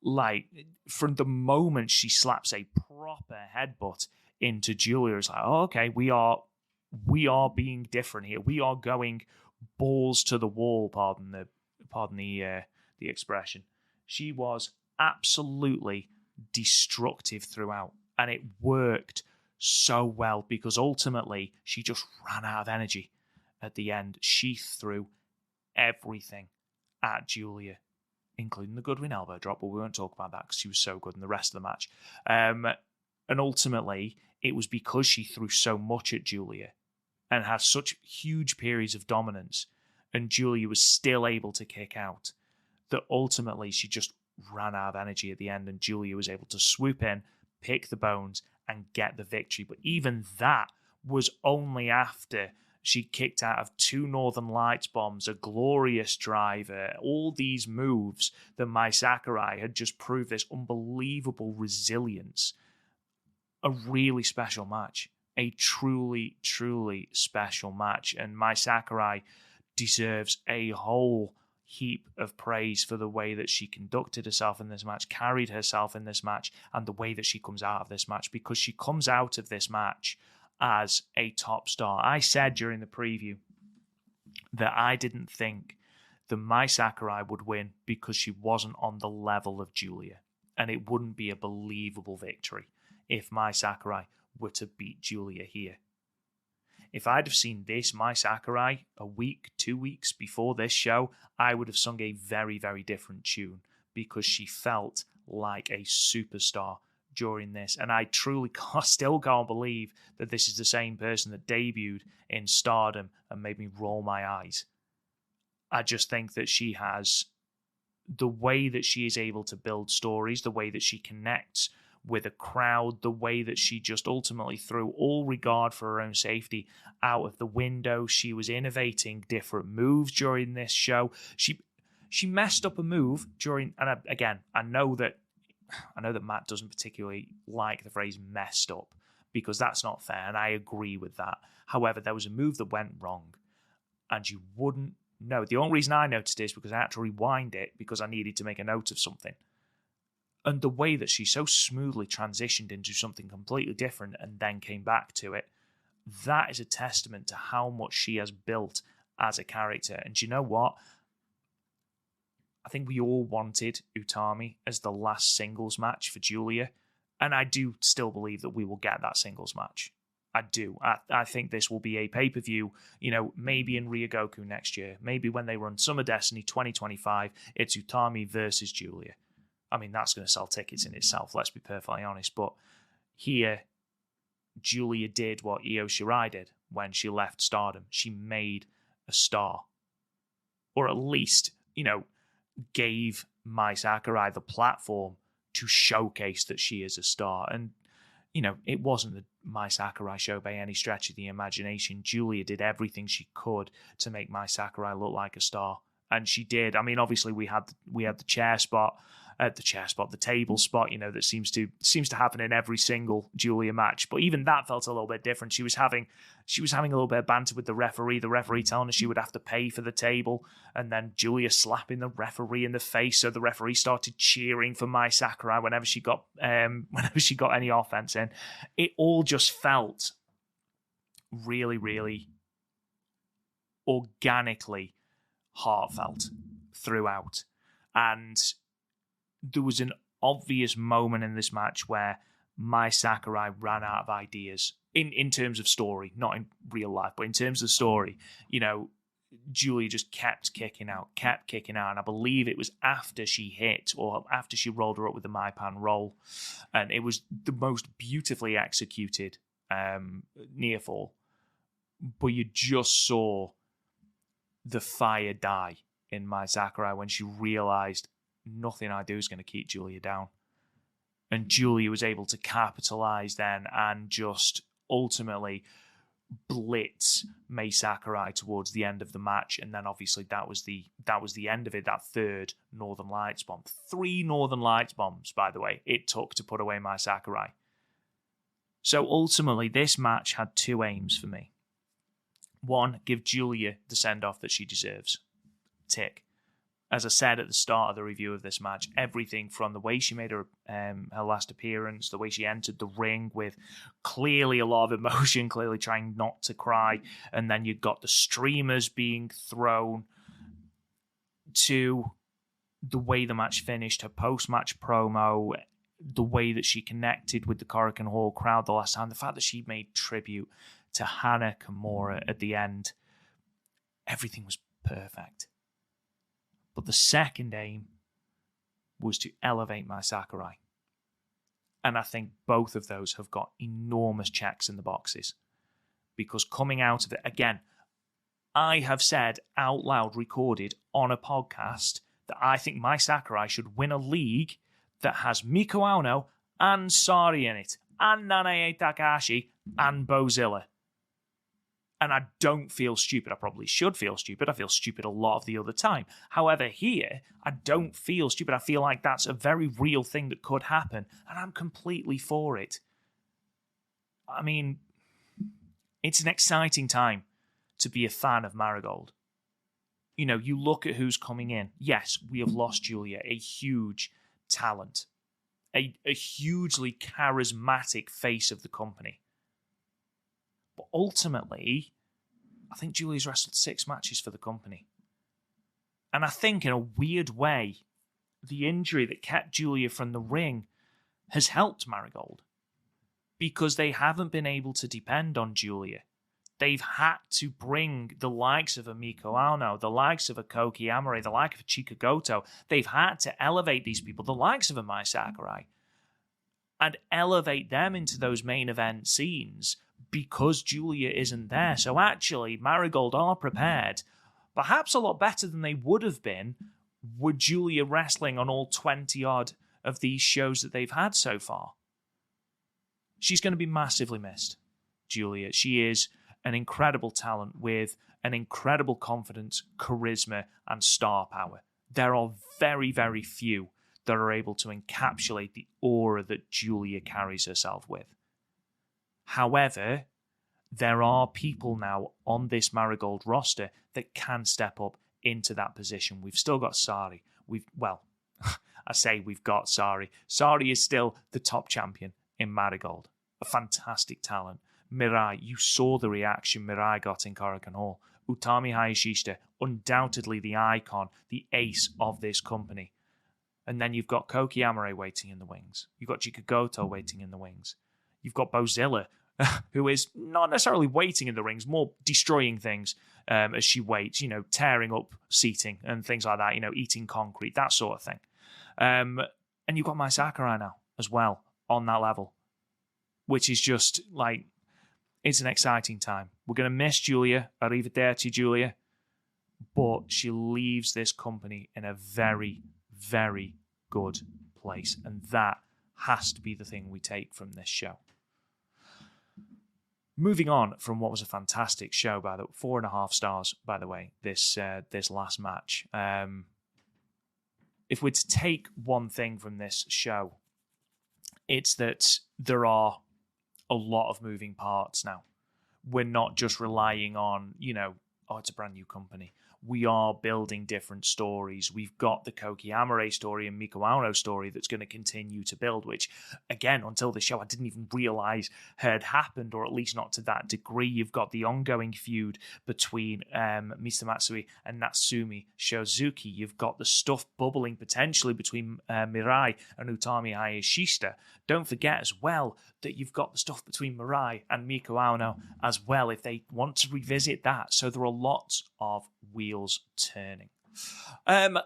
[SPEAKER 1] Like, from the moment she slaps a proper headbutt into Giulia, it's like, oh, okay, we are being different here. We are going balls to the wall, pardon the expression. She was absolutely destructive throughout, and it worked so well because ultimately she just ran out of energy at the end. She threw everything at Giulia, including the Goodwin elbow drop, but we won't talk about that because she was so good in the rest of the match. And ultimately, it was because she threw so much at Giulia and had such huge periods of dominance, and Giulia was still able to kick out, that ultimately she just ran out of energy at the end, and Giulia was able to swoop in, pick the bones, and get the victory. But even that was only after she kicked out of 2 Northern Lights bombs, a glorious driver, all these moves that Mai Sakurai had just proved this unbelievable resilience. A really special match. A truly, truly special match. And Mai Sakurai deserves a whole heap of praise for the way that she conducted herself in this match, carried herself in this match, and the way that she comes out of this match, because she comes out of this match as a top star. I said during the preview that I didn't think that Mai Sakurai would win because she wasn't on the level of Giulia, and it wouldn't be a believable victory if Mai Sakurai were to beat Giulia here. If I'd have seen this Mai Sakurai a week, 2 weeks before this show, I would have sung a very, very different tune because she felt like a superstar during this. And I truly still can't believe that this is the same person that debuted in Stardom and made me roll my eyes. I just think that she has the way that she is able to build stories, the way that she connects with a crowd, the way that she just ultimately threw all regard for her own safety out of the window. She was innovating different moves during this show. She messed up a move during, and I know that Matt doesn't particularly like the phrase messed up because that's not fair, and I agree with that. However, there was a move that went wrong, and you wouldn't know. The only reason I noticed is because I had to rewind it because I needed to make a note of something. And the way that she so smoothly transitioned into something completely different and then came back to it, that is a testament to how much she has built as a character. And you know what? I think we all wanted Utami as the last singles match for Giulia. And I do still believe that we will get that singles match. I do. I think this will be a pay-per-view, maybe in Ryogoku next year. Maybe when they run Summer Destiny 2025, it's Utami versus Giulia. I mean, that's going to sell tickets in itself, let's be perfectly honest. But here, Giulia did what Io Shirai did when she left Stardom. She made a star. Or at least, gave Mai Sakurai the platform to showcase that she is a star. And, it wasn't the Mai Sakurai show by any stretch of the imagination. Giulia did everything she could to make Mai Sakurai look like a star. And she did. I mean, obviously we had the the table spot, that seems to happen in every single Giulia match. But even that felt a little bit different. She was having a little bit of banter with the referee telling her she would have to pay for the table, and then Giulia slapping the referee in the face. So the referee started cheering for Mai Sakurai whenever she got any offense in. It all just felt really, really organically heartfelt throughout. And there was an obvious moment in this match where Mai Sakurai ran out of ideas in terms of story, not in real life, but in terms of story. Giulia just kept kicking out. And I believe it was after she hit, or after she rolled her up with the Maipan roll. And it was the most beautifully executed near fall. But you just saw the fire die in Mai Sakurai when she realized nothing I do is going to keep Giulia down. And Giulia was able to capitalize then and just ultimately blitz Mai Sakurai towards the end of the match. And then obviously that was the end of it, that third Northern Lights bomb. 3 Northern Lights bombs, by the way, it took to put away Mai Sakurai. So ultimately this match had 2 aims for me. 1, give Giulia the send-off that she deserves. Tick. As I said at the start of the review of this match, everything from the way she made her last appearance, the way she entered the ring with clearly a lot of emotion, clearly trying not to cry, and then you got the streamers being thrown, to the way the match finished, her post-match promo, the way that she connected with the Korakuen Hall crowd the last time, the fact that she made tribute to Hana Kimura at the end, everything was perfect. But the second aim was to elevate Mai Sakurai. And I think both of those have got enormous checks in the boxes. Because coming out of it, again, I have said out loud, recorded on a podcast, that I think Mai Sakurai should win a league that has Miko Aono and Sari in it, and Nanae Takahashi and Bozilla. And I don't feel stupid. I probably should feel stupid. I feel stupid a lot of the other time. However, here, I don't feel stupid. I feel like that's a very real thing that could happen. And I'm completely for it. I mean, it's an exciting time to be a fan of Marigold. You look at who's coming in. Yes, we have lost Giulia, a huge talent. A hugely charismatic face of the company. But ultimately, I think Giulia's wrestled 6 matches for the company. And I think, in a weird way, the injury that kept Giulia from the ring has helped Marigold. Because they haven't been able to depend on Giulia. They've had to bring the likes of a Miko Aono, the likes of a Koki Amare, the likes of a Chika Goto. They've had to elevate these people, the likes of a Mai Sakurai, and elevate them into those main event scenes because Giulia isn't there. So actually, Marigold are prepared, perhaps a lot better than they would have been were Giulia wrestling on all 20-odd of these shows that they've had so far. She's going to be massively missed, Giulia. She is an incredible talent with an incredible confidence, charisma, and star power. There are very, very few that are able to encapsulate the aura that Giulia carries herself with. However, there are people now on this Marigold roster that can step up into that position. We've still got Sari. I say we've got Sari. Sari is still the top champion in Marigold. A fantastic talent. Mirai, you saw the reaction Mirai got in Korakuen Hall. Utami Hayashishita, undoubtedly the icon, the ace of this company. And then you've got Koki Amare waiting in the wings. You've got Chika Goto waiting in the wings. You've got Bozilla, who is not necessarily waiting in the rings, more destroying things as she waits, tearing up seating and things like that, eating concrete, that sort of thing. And you've got Mai Sakurai now as well on that level. which is just like, it's an exciting time. We're going to miss Giulia. Arrivederci, Giulia. But she leaves this company in a very, very good place. And that has to be the thing we take from this show. Moving on from what was a fantastic show, by the 4.5 stars, by the way, this last match. If we're to take one thing from this show, it's that there are a lot of moving parts now. We're not just relying on, it's a brand new company. We are building different stories. We've got the Koki Amare story and Miko Aono story that's going to continue to build, which, again, until the show, I didn't even realize had happened, or at least not to that degree. You've got the ongoing feud between Misa Matsui and Natsumi Shozuki. You've got the stuff bubbling potentially between Mirai and Utami Hayashishita. Don't forget as well that you've got the stuff between Mirai and Miko Aono as well, if they want to revisit that. So there are lots of wheels turning.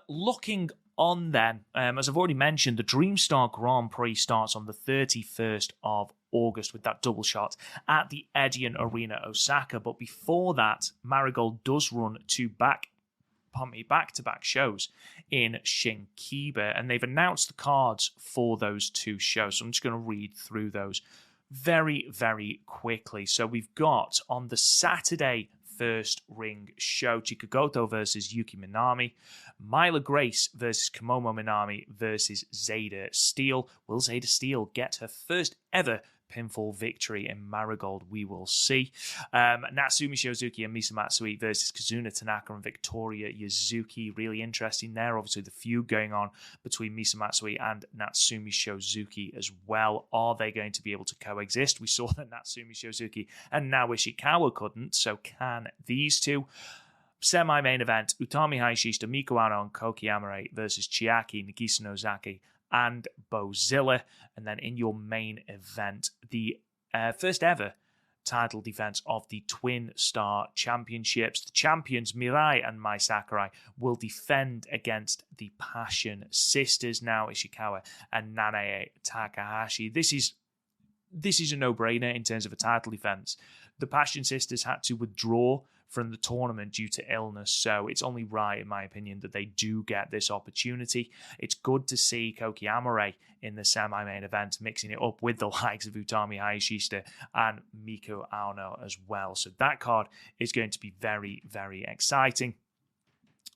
[SPEAKER 1] Looking on then, as I've already mentioned, the Dream Star Grand Prix starts on the 31st of August with that double shot at the Edion Arena, Osaka. But before that, Marigold does run back-to-back shows in Shinkiba, and they've announced the cards for those two shows. So I'm just going to read through those very, very quickly. So we've got on the Saturday first ring show, Chikagoto versus Yuki Minami, Myla Grace versus Kimomo Minami versus Zeta Steel. Will Zeta Steel get her first ever pinfall victory in Marigold? We will see. Natsumi Shozuki and Misa Matsui versus Kazuna Tanaka and Victoria Yuzuki. Really interesting there. Obviously, the feud going on between Misa Matsui and Natsumi Shozuki as well. Are they going to be able to coexist? We saw that Natsumi Shozuki and Nao Ishikawa couldn't, so can these two? Semi-main event, Utami Hayashishita, Miko Ano, and Koki Amare versus Chiaki, Nagisa Nozaki, and Bozilla. And then in your main event, the first ever title defense of the Twin Star Championships. The champions, Mirai and Mai Sakurai, will defend against the Passion Sisters, Nao Ishikawa and Nanae Takahashi. This is a no-brainer in terms of a title defense. The Passion Sisters had to withdraw from the tournament due to illness, so it's only right, in my opinion, that they do get this opportunity. It's good to see Koki Amare in the semi-main event, mixing it up with the likes of Utami Hayashishita and Miko Aono as well. So that card is going to be very, very exciting.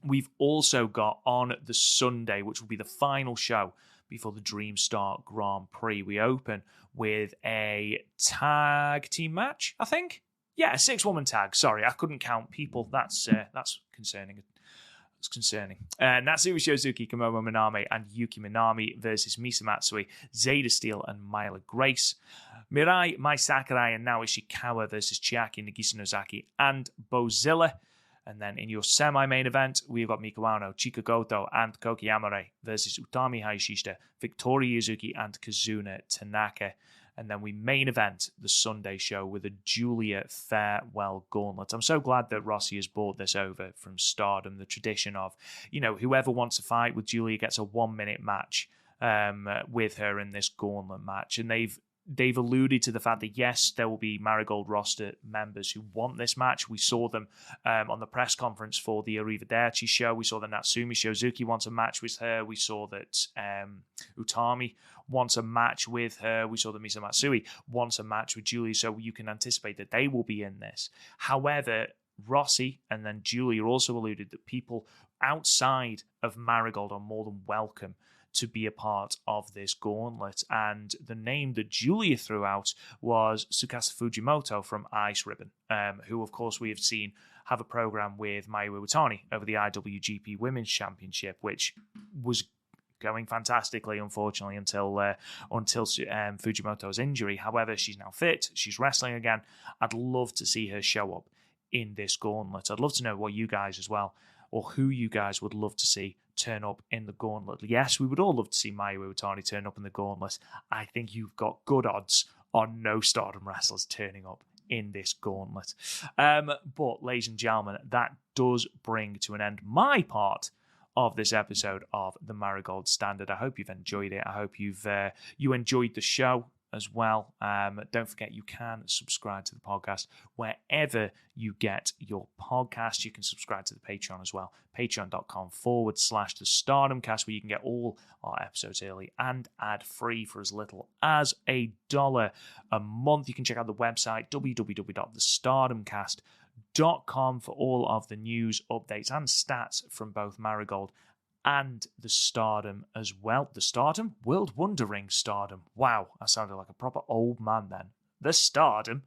[SPEAKER 1] We've also got on the Sunday, which will be the final show before the Dream Star Grand Prix, we open with a tag team match, I think. Yeah, a 6-woman tag. Sorry, I couldn't count people. That's concerning. It's concerning. Natsumi Shozuki, Kimomo Minami, and Yuki Minami versus Misa Matsui, Zeta Steel, and Myla Grace. Mirai, Mai Sakurai, and Nao Ishikawa versus Chiaki, Nagisa Nozaki, and Bozilla. And then in your semi-main event, we've got Miko Ano, Chikagoto, and Koki Amare versus Utami Hayashishita, Victoria Yuzuki, and Kazuna Tanaka. And then we main event the Sunday show with a Giulia farewell gauntlet. I'm so glad that Rossi has brought this over from Stardom, the tradition of, whoever wants to fight with Giulia gets a 1-minute match with her in this gauntlet match. And they've alluded to the fact that, yes, there will be Marigold roster members who want this match. We saw them on the press conference for the Arrivederci show. We saw that Natsumi Shozuki wants a match with her. We saw that Utami wants a match with her. We saw that Misa Matsui wants a match with Giulia, so you can anticipate that they will be in this. However, Rossi and then Giulia also alluded that people outside of Marigold are more than welcome to be a part of this gauntlet. And the name that Giulia threw out was Tsukasa Fujimoto from Ice Ribbon, who, of course, we have seen have a program with Mayu Iwatani over the IWGP Women's Championship, which was going fantastically, unfortunately, until Fujimoto's injury. However, she's now fit. She's wrestling again. I'd love to see her show up in this gauntlet. I'd love to know what you guys as well, or who you guys would love to see turn up in the gauntlet. Yes, we would all love to see Mayu Iwatani turn up in the gauntlet. I think you've got good odds on no Stardom wrestlers turning up in this gauntlet. But, ladies and gentlemen, that does bring to an end my part of this episode of the Marigold Standard. I hope you've enjoyed it. I hope you enjoyed the show. as well. Don't forget, you can subscribe to the podcast wherever you get your podcast. You can subscribe to the Patreon as well, patreon.com/the Stardomcast, where you can get all our episodes early and ad-free for as little as $1 a month. You can check out the website, www.thestardomcast.com, for all of the news, updates, and stats from both Marigold and the Stardom as well. The Stardom? World Wondering Stardom. Wow, I sounded like a proper old man then. The Stardom.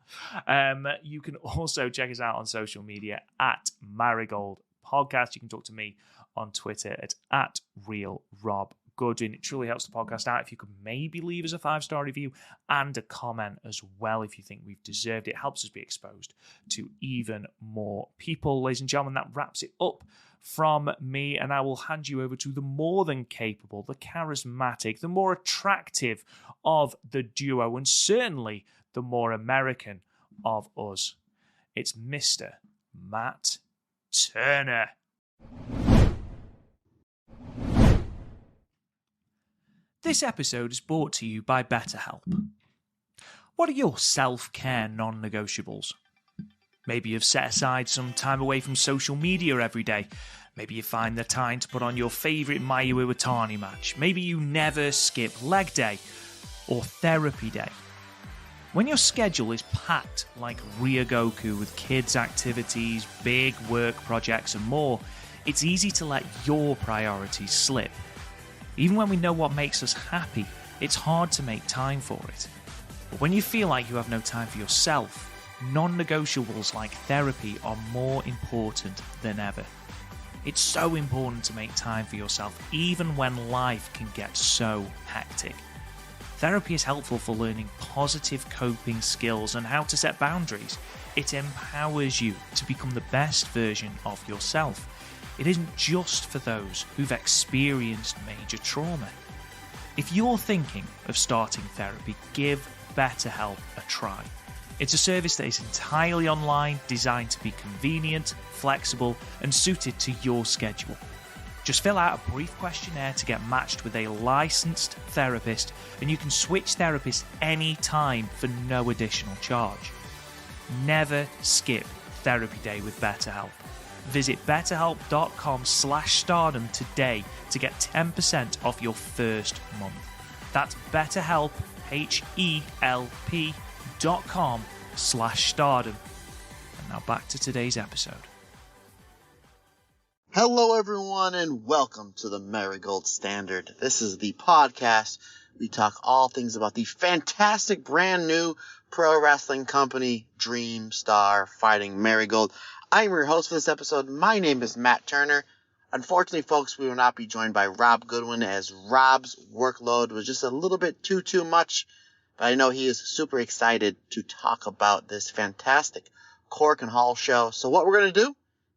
[SPEAKER 1] You can also check us out on social media at Marigold Podcast. You can talk to me on Twitter at RealRobGoodwin. It truly helps the podcast out if you could maybe leave us a 5-star review and a comment as well if you think we've deserved it. It helps us be exposed to even more people. Ladies and gentlemen, that wraps it up from me, and I will hand you over to the more than capable, the charismatic, the more attractive of the duo, and certainly the more American of us. It's Mr. Matt Turner. This episode is brought to you by BetterHelp. What are your self-care non-negotiables? Maybe you've set aside some time away from social media every day. Maybe you find the time to put on your favourite Mayu Iwatani match. Maybe you never skip leg day or therapy day. When your schedule is packed like Ryogoku with kids' activities, big work projects and more, it's easy to let your priorities slip. Even when we know what makes us happy, it's hard to make time for it. But when you feel like you have no time for yourself, non-negotiables like therapy are more important than ever. It's so important to make time for yourself, even when life can get so hectic. Therapy is helpful for learning positive coping skills and how to set boundaries. It empowers you to become the best version of yourself. It isn't just for those who've experienced major trauma. If you're thinking of starting therapy, give BetterHelp a try. It's a service that is entirely online, designed to be convenient, flexible, and suited to your schedule. Just fill out a brief questionnaire to get matched with a licensed therapist, and you can switch therapists anytime for no additional charge. Never skip therapy day with BetterHelp. Visit betterhelp.com/stardom today to get 10% off your first month. That's BetterHelp, HELP.com/stardom. And now back to today's episode.
[SPEAKER 2] Hello everyone and welcome to the Marigold Standard. This is the podcast. We talk all things about the fantastic brand new pro wrestling company, Dream Star Fighting Marigold. I'm your host for this episode. My name is Matt Turner. Unfortunately, folks, we will not be joined by Rob Goodwin as Rob's workload was just a little bit too much. But I know he is super excited to talk about this fantastic Korakuen Hall show. So what we're going to do,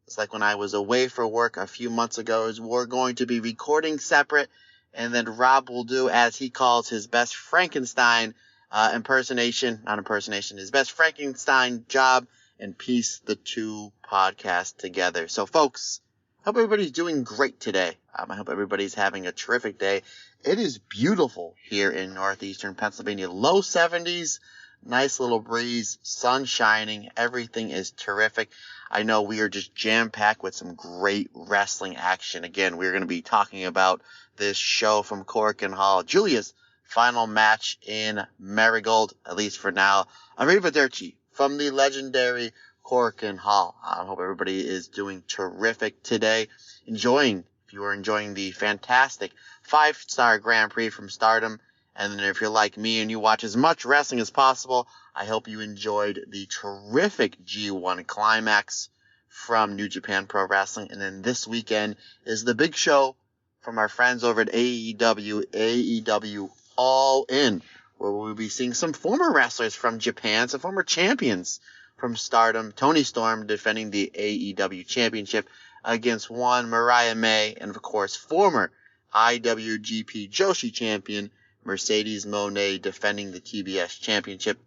[SPEAKER 2] it's like when I was away for work a few months ago, is we're going to be recording separate, and then Rob will do, as he calls, his best Frankenstein his best Frankenstein job, and piece the two podcasts together. So folks, hope everybody's doing great today. I hope everybody's having a terrific day. It is beautiful here in northeastern Pennsylvania. Low 70s, nice little breeze, sun shining, everything is terrific. I know we are just jam-packed with some great wrestling action. Again, we're going to be talking about this show from Korakuen Hall, Giulia's final match in Marigold, at least for now. Arrivederci from the legendary Korakuen Hall. I hope everybody is doing terrific today. If you are enjoying the fantastic 5-star Grand Prix from Stardom, and then if you're like me and you watch as much wrestling as possible, I hope you enjoyed the terrific G1 climax from New Japan Pro Wrestling. And then this weekend is the big show from our friends over at AEW All In, where we'll be seeing some former wrestlers from Japan, some former champions from Stardom. Toni Storm defending the AEW Championship against one Mariah May, and of course former IWGP Joshi champion Mercedes Moné defending the TBS Championship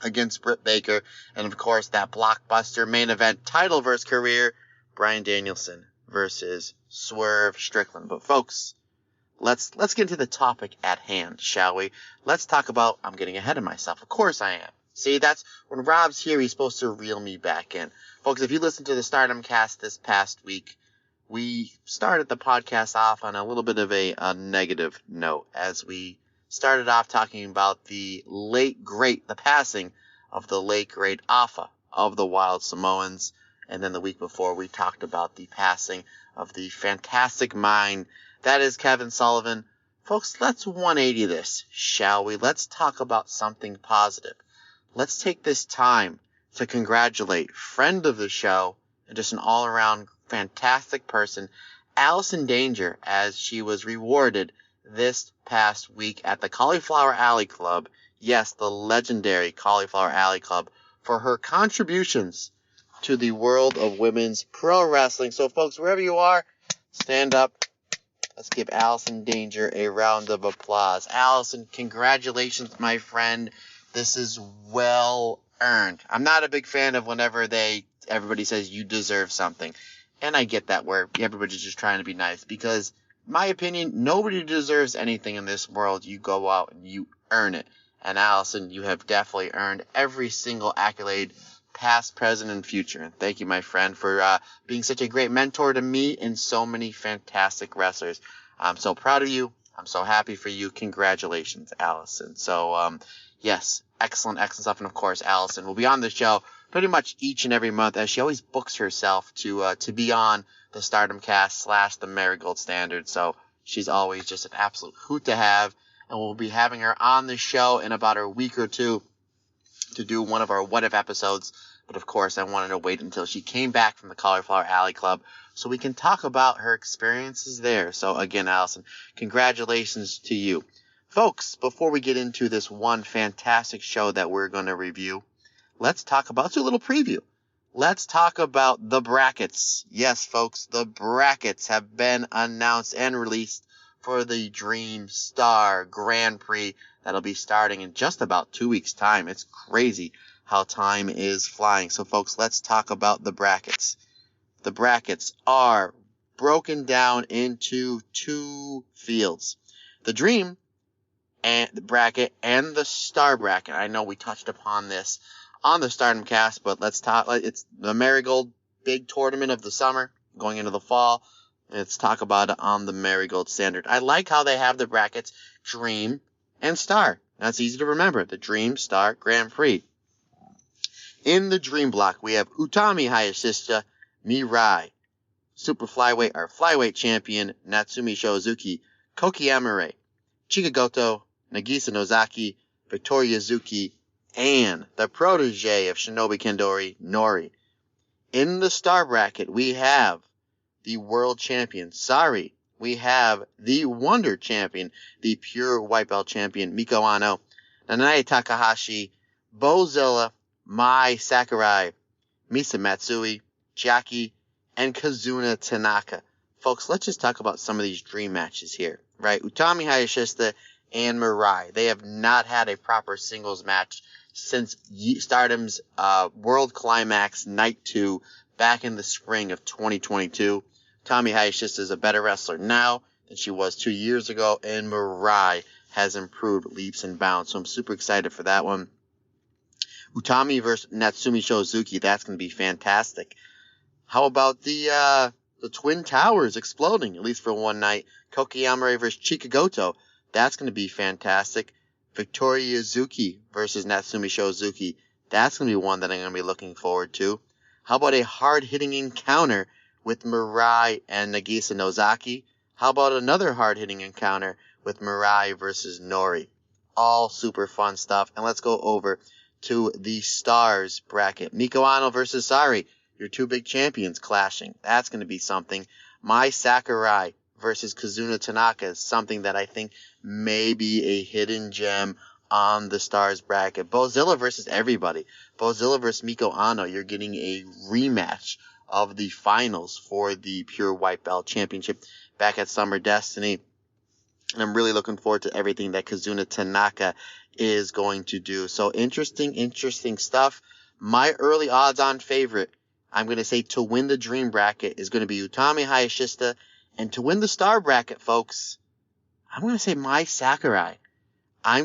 [SPEAKER 2] against Britt Baker, and of course that blockbuster main event title versus career, Bryan Danielson versus Swerve Strickland. But folks, let's get into the topic at hand, shall we? Let's talk about, I'm getting ahead of myself. Of course I am. See, that's when Rob's here, he's supposed to reel me back in. Folks, if you listened to the Stardom cast this past week, we started the podcast off on a little bit of a negative note as we started off talking about the passing of the late great Afa of the Wild Samoans. And then the week before, we talked about the passing of the fantastic mind that is Kevin Sullivan. Folks, let's 180 this, shall we? Let's talk about something positive. Let's take this time to congratulate friend of the show and just an all-around fantastic person, Allison Danger, as she was rewarded this past week at the Cauliflower Alley Club. Yes, the legendary Cauliflower Alley Club, for her contributions to the world of women's pro wrestling. So, folks, wherever you are, stand up. Let's give Allison Danger a round of applause. Allison, congratulations, my friend. This is well earned. I'm not a big fan of whenever everybody says you deserve something. And I get that where everybody's just trying to be nice. Because, in my opinion, nobody deserves anything in this world. You go out and you earn it. And Allison, you have definitely earned every single accolade, past, present, and future. And thank you, my friend, for being such a great mentor to me and so many fantastic wrestlers. I'm so proud of you. I'm so happy for you. Congratulations, Allison. So, yes, excellent stuff. And, of course, Allison will be on the show pretty much each and every month, as she always books herself to be on the Stardom cast / the Marigold Standard. So she's always just an absolute hoot to have. And we'll be having her on the show in about a week or two to do one of our What If episodes. But of course, I wanted to wait until she came back from the Cauliflower Alley Club so we can talk about her experiences there. So again, Allison, congratulations to you. Folks, before we get into this one fantastic show that we're going to review, let's do a little preview. Let's talk about the brackets. Yes, folks, the brackets have been announced and released for the Dream Star Grand Prix that'll be starting in just about 2 weeks' time. It's crazy how time is flying. So, folks, let's talk about the brackets. The brackets are broken down into two fields. The Dream and the bracket and the Star bracket. I know we touched upon this on the Stardom cast, but let's talk. It's the Marigold big tournament of the summer going into the fall. Let's talk about it on the Marigold Standard. I like how they have the brackets Dream and Star. That's easy to remember. The Dream Star Grand Prix. In the Dream block, we have Utami Hayashishita, Mirai, Super Flyweight or Flyweight Champion Natsumi Shozuki, Koki Amare, Chikagoto, Nagisa Nozaki, Victoria Zuki, and the protege of Shinobi Kandori, Nori. In the Star bracket, we have the World Champion, Sari. We have the Wonder Champion, the Pure White Belt Champion, Miko Ano, Nanae Takahashi, Bozilla, Mai Sakurai, Misa Matsui, Jackie, and Kazuna Tanaka. Folks, let's just talk about some of these dream matches here, right? Utami Hayashishita and Mirai. They have not had a proper singles match since Stardom's World Climax Night 2 back in the spring of 2022. Utami Hayashishita is a better wrestler now than she was 2 years ago, and Mirai has improved leaps and bounds. So I'm super excited for that one. Utami versus Natsumi Shozuki, that's going to be fantastic. How about the Twin Towers exploding, at least for one night? Koki Amare versus Chikagoto, that's going to be fantastic. Victoria Zuki versus Natsumi Shozuki, that's going to be one that I'm going to be looking forward to. How about a hard-hitting encounter with Mirai and Nagisa Nozaki? How about another hard-hitting encounter with Mirai versus Nori? All super fun stuff. And let's go over to the Stars bracket. Miko Ano versus Sari, your two big champions clashing. That's going to be something. Mai Sakurai versus Kazuna Tanaka is something that I think may be a hidden gem on the Stars bracket. Bozilla versus everybody. Bozilla versus Miko Ano. You're getting a rematch of the finals for the Pure White Belt Championship back at Summer Destiny. And I'm really looking forward to everything that Kazuna Tanaka is going to do. So interesting stuff. My early odds-on favorite, I'm going to say to win the Dream bracket, is going to be Utami Hayashishita. And to win the Star bracket, folks, I'm going to say Mai Sakurai. I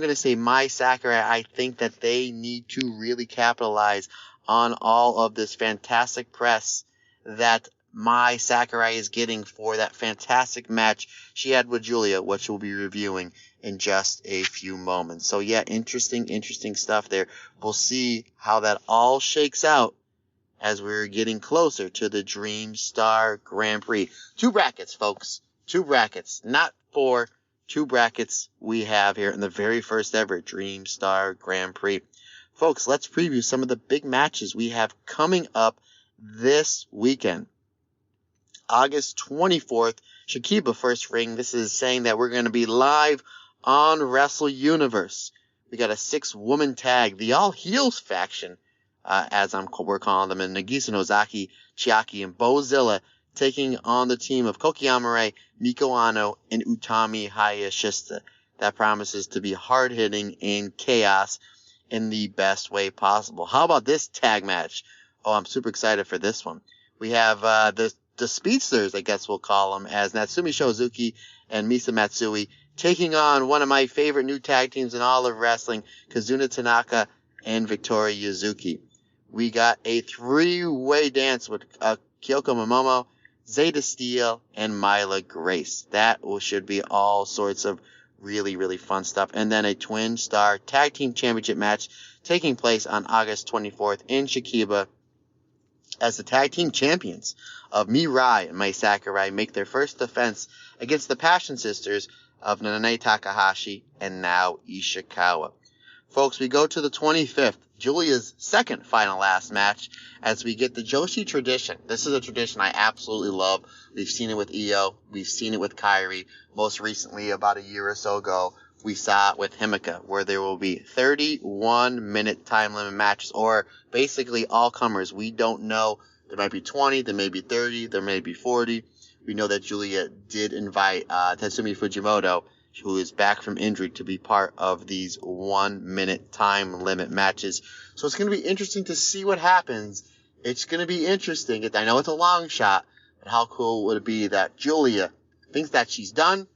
[SPEAKER 2] think that they need to really capitalize on all of this fantastic press that Mai Sakurai is getting for that fantastic match she had with Giulia, which we'll be reviewing in just a few moments. So yeah, interesting stuff there. We'll see how that all shakes out as we're getting closer to the Dream Star Grand Prix. 2 brackets, folks. 2 brackets. Not 4. 2 brackets we have here in the very first ever Dream Star Grand Prix. Folks, let's preview some of the big matches we have coming up this weekend. August 24th, Shakiba First Ring. This is saying that we're going to be live on Wrestle Universe. We got a 6-woman tag, the All Heels faction, as we're calling them, and Nagisa Nozaki, Chiaki, and Bozilla taking on the team of Koki Amare, Miko Ano, and Utami Hayashishita. That promises to be hard-hitting and chaos in the best way possible. How about this tag match? Oh, I'm super excited for this one. We have the Speedsters, I guess we'll call them, as Natsumi Shozuki and Misa Matsui taking on one of my favorite new tag teams in all of wrestling, Kazuna Tanaka and Victoria Yuzuki. We got a 3-way dance with Kyoko Momomo, Zeta Steel, and Myla Grace. That should be all sorts of really, really fun stuff. And then a Twin Star Tag Team Championship match taking place on August 24th in Shakiba as the tag team champions of Mirai and Mai Sakurai make their first defense against the Passion Sisters of Nanae Takahashi and now Ishikawa. Folks, we go to the 25th, Giulia's second final last match, as we get the Joshi tradition. This is a tradition I absolutely love. We've seen it with Io. We've seen it with Kairi. Most recently, about a year or so ago, we saw it with Himeka, where there will be 31-minute time limit matches, or basically all comers. We don't know. There might be 20, there may be 30, there may be 40. We know that Giulia did invite Tatsumi Fujimoto, who is back from injury, to be part of these 1-minute time limit matches. So it's going to be interesting to see what happens. It's going to be interesting. I know it's a long shot, but how cool would it be that Giulia thinks that she's done,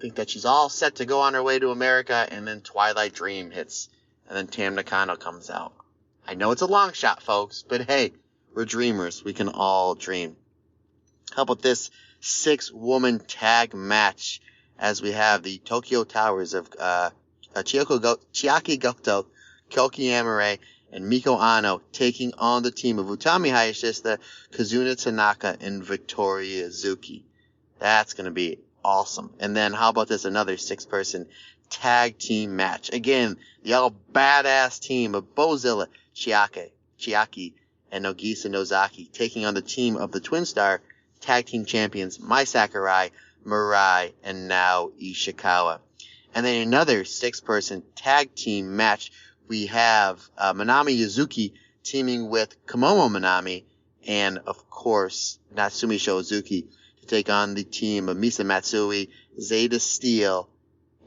[SPEAKER 2] think that she's all set to go on her way to America, and then Twilight Dream hits, and then Tam Nakano comes out. I know it's a long shot, folks, but hey, we're dreamers. We can all dream. How about this 6-woman tag match, as we have the Tokyo Towers of Chiaki Goto, Koki Amare, and Miko Ano taking on the team of Utami Hayashishita, Kazuna Tanaka, and Victoria Zuki. That's going to be awesome. And then how about this, another 6-person tag team match. Again, the all badass team of Bozilla, Chiaki, and Nagisa Nozaki taking on the team of the Twin Star Tag Team Champions, Mai Sakurai, Mirai, and now Ishikawa. And then another 6-person tag team match. We have Manami Yuzuki teaming with Komomo Manami, and of course Natsumi Shozuki to take on the team of Misa Matsui, Zeta Steel,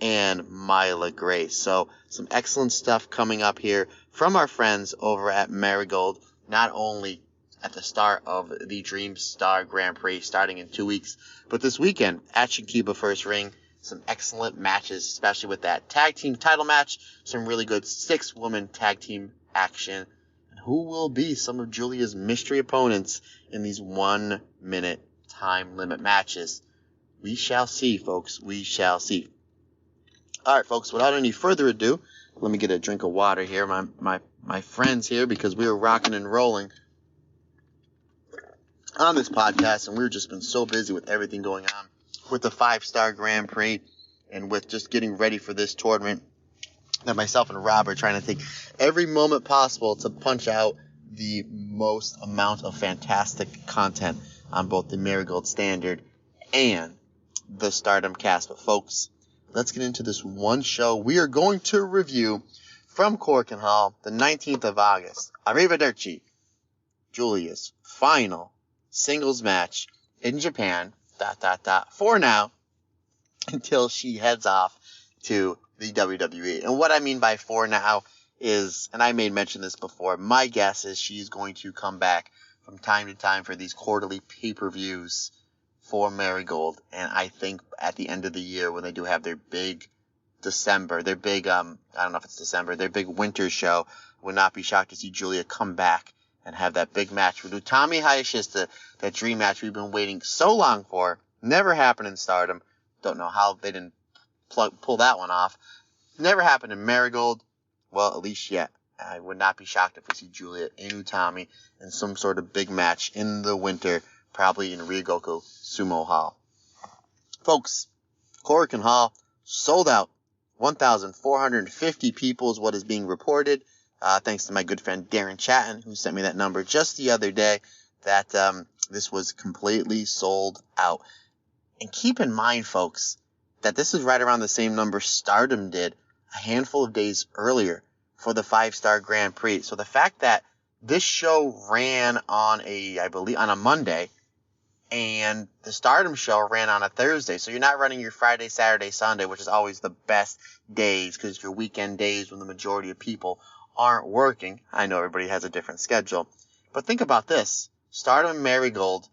[SPEAKER 2] and Myla Grace. So some excellent stuff coming up here from our friends over at Marigold, not only at the start of the Dream Star Grand Prix starting in 2 weeks, but this weekend at Shakiba First Ring. Some excellent matches, especially with that tag team title match. Some really good 6-woman tag team action. And who will be some of Giulia's mystery opponents in these 1-minute time limit matches? We shall see, folks. We shall see. All right, folks, without any further ado, let me get a drink of water here. My friends here, because we were rocking and rolling on this podcast, and we've just been so busy with everything going on with the 5-Star Grand Prix and with just getting ready for this tournament that myself and Rob are trying to take every moment possible to punch out the most amount of fantastic content on both the Marigold Standard and the Stardom cast. But folks, let's get into this one show. We are going to review from Korakuen Hall, the 19th of August, Arrivederci, Giulia's final singles match in Japan, for now, until she heads off to the WWE. And what I mean by for now is, and I may mention this before, my guess is she's going to come back from time to time for these quarterly pay-per-views for Marigold. And I think at the end of the year when they do have their big December, their big, I don't know if it's December, their big winter show, would not be shocked to see Giulia come back and have that big match with Utami Hayashishita, that dream match we've been waiting so long for. Never happened in Stardom. Don't know how they didn't pull that one off. Never happened in Marigold. Well, at least yet. I would not be shocked if we see Giulia and Utami in some sort of big match in the winter, probably in Ryogoku Sumo Hall. Folks, Korakuen Hall sold out. 1,450 people is what is being reported. Thanks to my good friend Darren Chatton, who sent me that number just the other day, that this was completely sold out. And keep in mind, folks, that this is right around the same number Stardom did a handful of days earlier for the 5-Star Grand Prix. So the fact that this show ran on a Monday, and the Stardom show ran on a Thursday. So you're not running your Friday, Saturday, Sunday, which is always the best days because it's your weekend days when the majority of people aren't working. I know everybody has a different schedule. But think about this. Stardom and Marigold,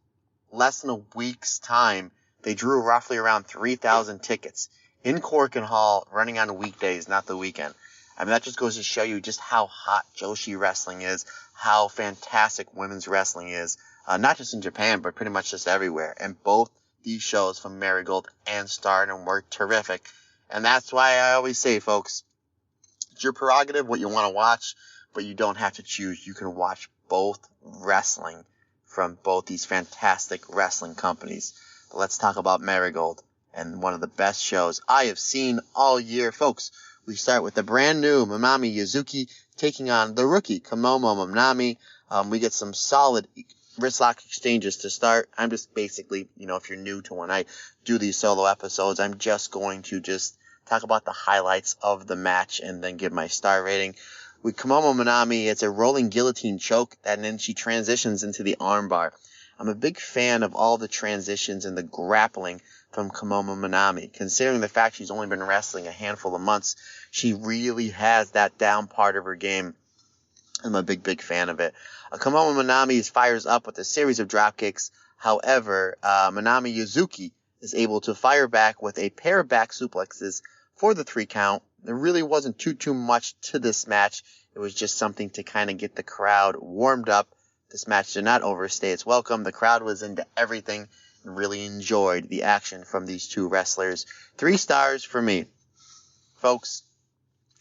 [SPEAKER 2] less than a week's time, they drew roughly around 3,000 tickets in Korakuen Hall running on weekdays, not the weekend. I mean, that just goes to show you just how hot Joshi wrestling is, how fantastic women's wrestling is, not just in Japan, but pretty much just everywhere. And both these shows from Marigold and Stardom were terrific. And that's why I always say, folks, it's your prerogative what you want to watch, but you don't have to choose. You can watch both wrestling from both these fantastic wrestling companies. But let's talk about Marigold and one of the best shows I have seen all year, folks. We start with the brand new Manami Yuzuki taking on the rookie Komomo Manami. We get some solid wrist lock exchanges to start. I'm just basically, if you're new to when I do these solo episodes, I'm just going to just talk about the highlights of the match and then give my star rating. With Komomo Manami, it's a rolling guillotine choke, and then she transitions into the armbar. I'm a big fan of all the transitions and the grappling from Komomo Manami. Considering the fact she's only been wrestling a handful of months, she really has that down part of her game. I'm a big fan of it. Komomo Manami fires up with a series of drop kicks. However, Manami Yuzuki is able to fire back with a pair of back suplexes for the 3 count. There really wasn't too much to this match. It was just something to kind of get the crowd warmed up. This match did not overstay its welcome. The crowd was into everything and really enjoyed the action from these two wrestlers. 3 stars for me. Folks,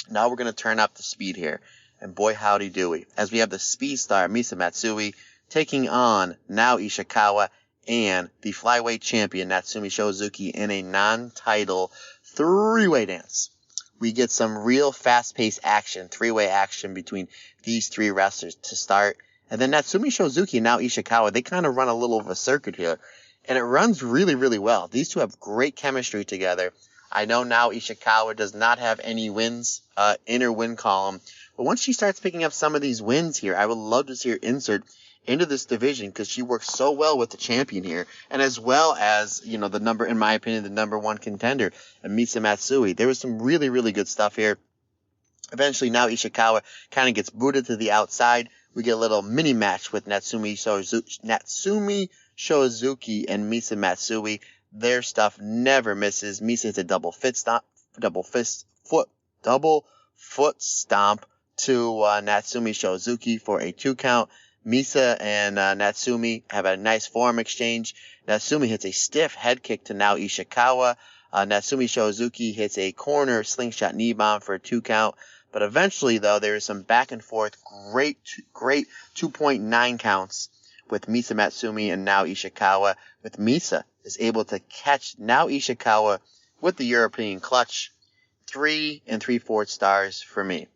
[SPEAKER 2] now we're going to turn up the speed here. And boy, howdy do we. As we have the speed star Misa Matsui taking on Nao Ishikawa and the flyweight champion Natsumi Shozuki in a non-title 3-way dance. We get some real fast-paced action, 3-way action between these 3 wrestlers to start. And then Natsumi Shozuki and Nao Ishikawa, they kind of run a little of a circuit here. And it runs really well. These two have great chemistry together. I know Nao Ishikawa does not have any wins in her win column. But once she starts picking up some of these wins here, I would love to see her insert into this division because she works so well with the champion here. And as well as, in my opinion, the number 1 contender, Misa Matsui. There was some really good stuff here. Eventually, Nao Ishikawa kind of gets booted to the outside. We get a little mini match with Natsumi Shozuki and Misa Matsui. Their stuff never misses. Misa hits a double foot stomp to Natsumi Shozuki for a 2 count. Misa and Natsumi have a nice forearm exchange. Natsumi hits a stiff head kick to Nao Ishikawa. Natsumi Shozuki hits a corner slingshot knee bomb for a 2 count. But eventually, though, there is some back and forth, great 2.9 counts with Misa Matsumi and Nao Ishikawa. With Misa is able to catch Nao Ishikawa with the European clutch. 3 3/4 stars for me.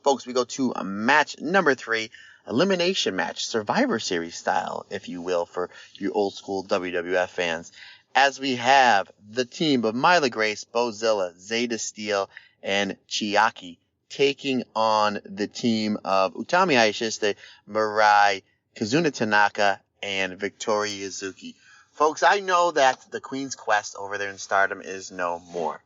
[SPEAKER 2] Folks, we go to match number 3, elimination match, Survivor Series style, if you will, for you old school WWF fans. As we have the team of Myla Grace, Bozilla, Zeta Steel, and Chiaki taking on the team of Utami Hayashishita, Mirai, Kazuna Tanaka, and Victoria Yuzuki. Folks, I know that the Queen's Quest over there in Stardom is no more.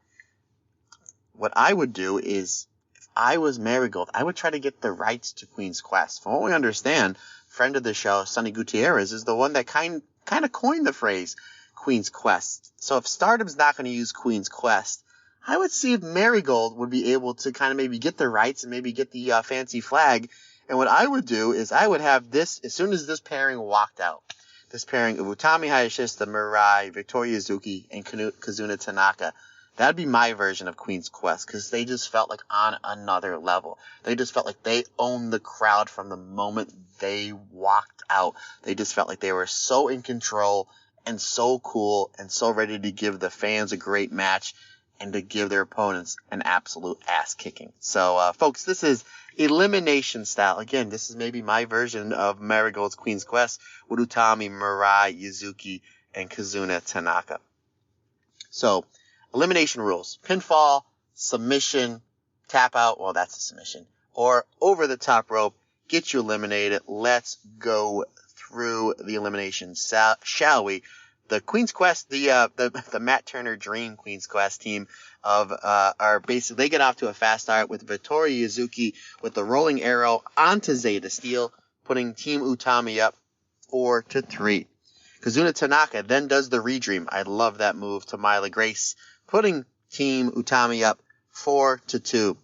[SPEAKER 2] What I would do is, if I was Marigold, I would try to get the rights to Queen's Quest. From what we understand, friend of the show, Sonny Gutierrez, is the one that kind kind of coined the phrase Queen's Quest. So if Stardom's not going to use Queen's Quest, I would see if Marigold would be able to kind of maybe get the rights and maybe get the fancy flag. And what I would do is I would have this, as soon as this pairing walked out, this pairing of Utami Hayashishita, Mirai, Victoria Yuzuki, and Kazuna Tanaka, that'd be my version of Queen's Quest, because they just felt like on another level. They just felt like they owned the crowd from the moment they walked out. They just felt like they were so in control and so cool and so ready to give the fans a great match and to give their opponents an absolute ass kicking. So, folks, this is elimination style. Again, this is maybe my version of Marigold's Queen's Quest with Utami, Mirai, Yuzuki, and Kazuna Tanaka. So, elimination rules. Pinfall, submission, tap out. Well, that's a submission. Or over the top rope. Get you eliminated. Let's go through the elimination, shall we? The Queen's Quest, the Matt Turner Dream Queen's Quest team are basically, they get off to a fast start with Victoria Yuzuki with the rolling arrow onto Zeta Steel, putting Team Utami up 4-3. Kazuna Tanaka then does the Redream. I love that move to Myla Grace, putting Team Utami up 4-2.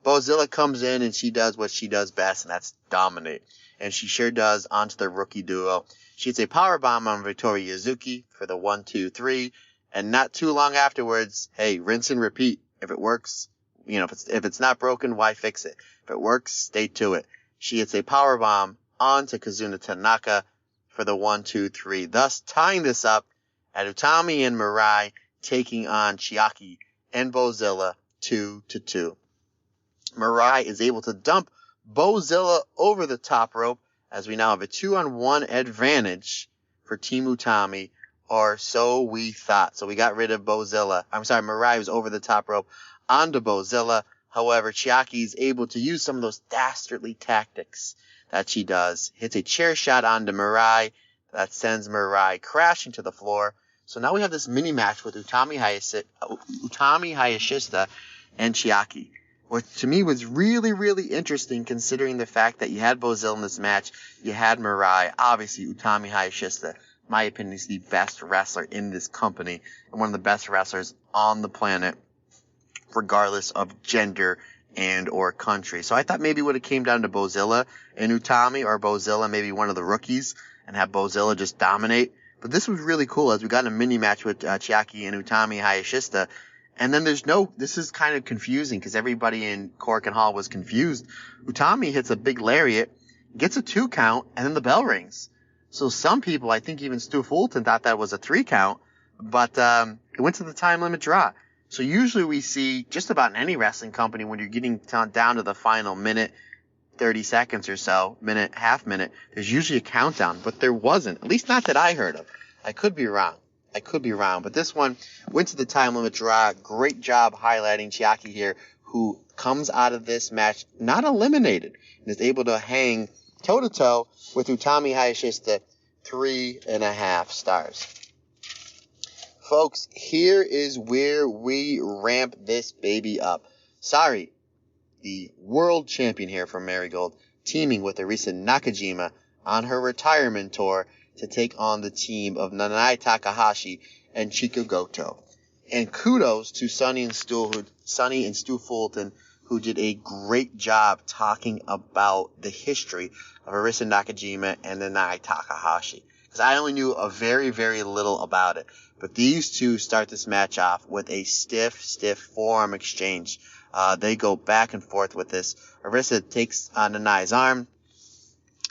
[SPEAKER 2] Bozilla comes in and she does what she does best, and that's dominate. And she sure does onto the rookie duo. She hits a powerbomb on Victoria Yuzuki for the 1-2-3. And not too long afterwards, hey, rinse and repeat. If it works, if it's not broken, why fix it? If it works, stay to it. She hits a powerbomb onto Kazuna Tanaka for the 1-2-3, thus tying this up at Utami and Mirai taking on Chiaki and Bozilla 2-2. Mirai is able to dump Bozilla over the top rope, as we now have a 2-on-1 advantage for Team Utami, or so we thought. So we got rid of Mirai was over the top rope onto Bozilla. However, Chiaki is able to use some of those dastardly tactics that she does. Hits a chair shot onto Mirai that sends Mirai crashing to the floor. So now we have this mini match with Utami Hayashishita and Chiaki, which to me was really, really interesting considering the fact that you had Bozilla in this match, you had Mirai, obviously Utami Hayashishita, in my opinion, is the best wrestler in this company and one of the best wrestlers on the planet, regardless of gender and or country. So I thought maybe it would have came down to Bozilla and Utami, or Bozilla maybe one of the rookies and have Bozilla just dominate. But this was really cool as we got in a mini match with Chiaki and Utami Hayashishita. And then this is kind of confusing because everybody in Korakuen Hall was confused. Utami hits a big lariat, gets a 2 count, and then the bell rings. So some people, I think even Stu Fulton, thought that was a 3 count, but it went to the time limit draw. So usually we see just about in any wrestling company when you're getting down to the final minute, 30 seconds or so, minute, half minute, there's usually a countdown, but there wasn't, at least not that I heard of. I could be wrong, but this one went to the time limit draw. Great job highlighting Chiaki here, who comes out of this match not eliminated and is able to hang toe-to-toe with Utami Hayashishita, 3.5 stars. Folks, here is where we ramp this baby up. Sorry, the world champion here from Marigold, teaming with Arisa Nakajima on her retirement tour to take on the team of Nanae Takahashi and Chika Goto. And kudos to Sonny and Stu Fulton, who did a great job talking about the history of Arisa Nakajima and Nanae Takahashi. Because I only knew a very, very little about it. But these two start this match off with a stiff forearm exchange. They go back and forth with this. Arisa takes Nanae's arm.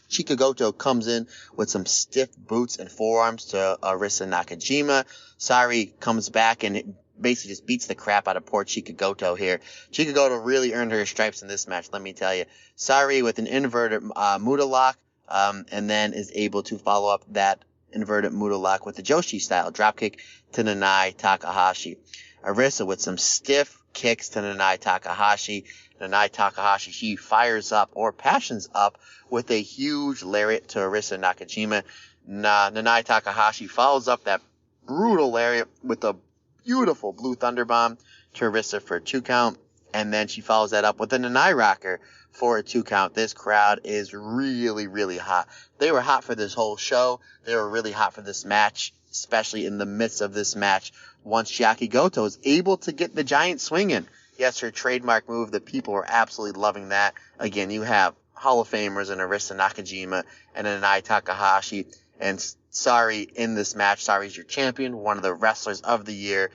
[SPEAKER 2] Chika Goto comes in with some stiff boots and forearms to Arisa Nakajima. Sari comes back and basically just beats the crap out of poor Chika Goto here. Chika Goto really earned her stripes in this match, let me tell you. Sari with an inverted Muda lock, and then is able to follow up that inverted Muda lock with the Joshi style dropkick to Nanae Takahashi. Arisa with some stiff kicks to Nanae Takahashi. Nanae Takahashi, she fires up or passions up with a huge lariat to Arisa Nakajima. Nanae Takahashi follows up that brutal lariat with a beautiful Blue Thunder Bomb to Arisa for a 2 count. And then she follows that up with a Nanae Rocker for a 2 count. This crowd is really, really hot. They were hot for this whole show. They were really hot for this match, especially in the midst of this match. Once Chiaki Goto is able to get the giant swing in. Yes, her trademark move. The people were absolutely loving that. Again, you have Hall of Famers and Arisa Nakajima and Nanae Takahashi. And Sari in this match. Sari's your champion, one of the wrestlers of the year.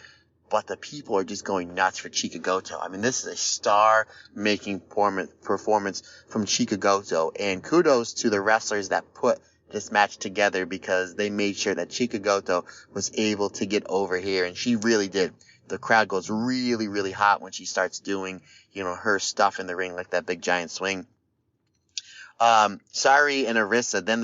[SPEAKER 2] But the people are just going nuts for Chika Goto. I mean, this is a star-making performance from Chika Goto. And kudos to the wrestlers that put this match together, because they made sure that Chika Goto was able to get over here. And she really did. The crowd goes really, really hot when she starts doing, her stuff in the ring, like that big giant swing. Sari and Arisa, then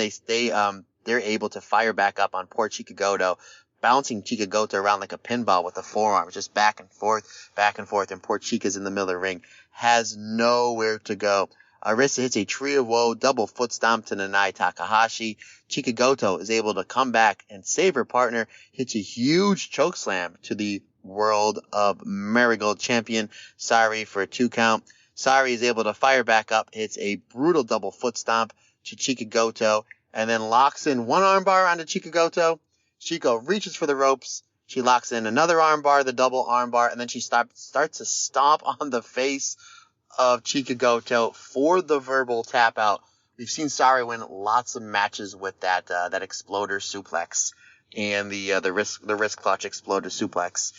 [SPEAKER 2] they're able to fire back up on poor Chika Goto, bouncing Chika Goto around like a pinball with the forearms, just back and forth, and poor Chika's in the middle of the ring, has nowhere to go. Arisa hits a tree of woe, double foot stomp to Nanae Takahashi. Chika Goto is able to come back and save her partner, hits a huge choke slam to the World of Marigold champion, Sari, for a 2 count. Sari is able to fire back up, hits a brutal double foot stomp to Chika Goto, and then locks in one armbar onto Chika Goto. Chika reaches for the ropes. She locks in another armbar, the double armbar, and then she starts to stomp on the face of Chika Goto for the verbal tap out. We've seen Sari win lots of matches with that exploder suplex and the wrist clutch exploder suplex.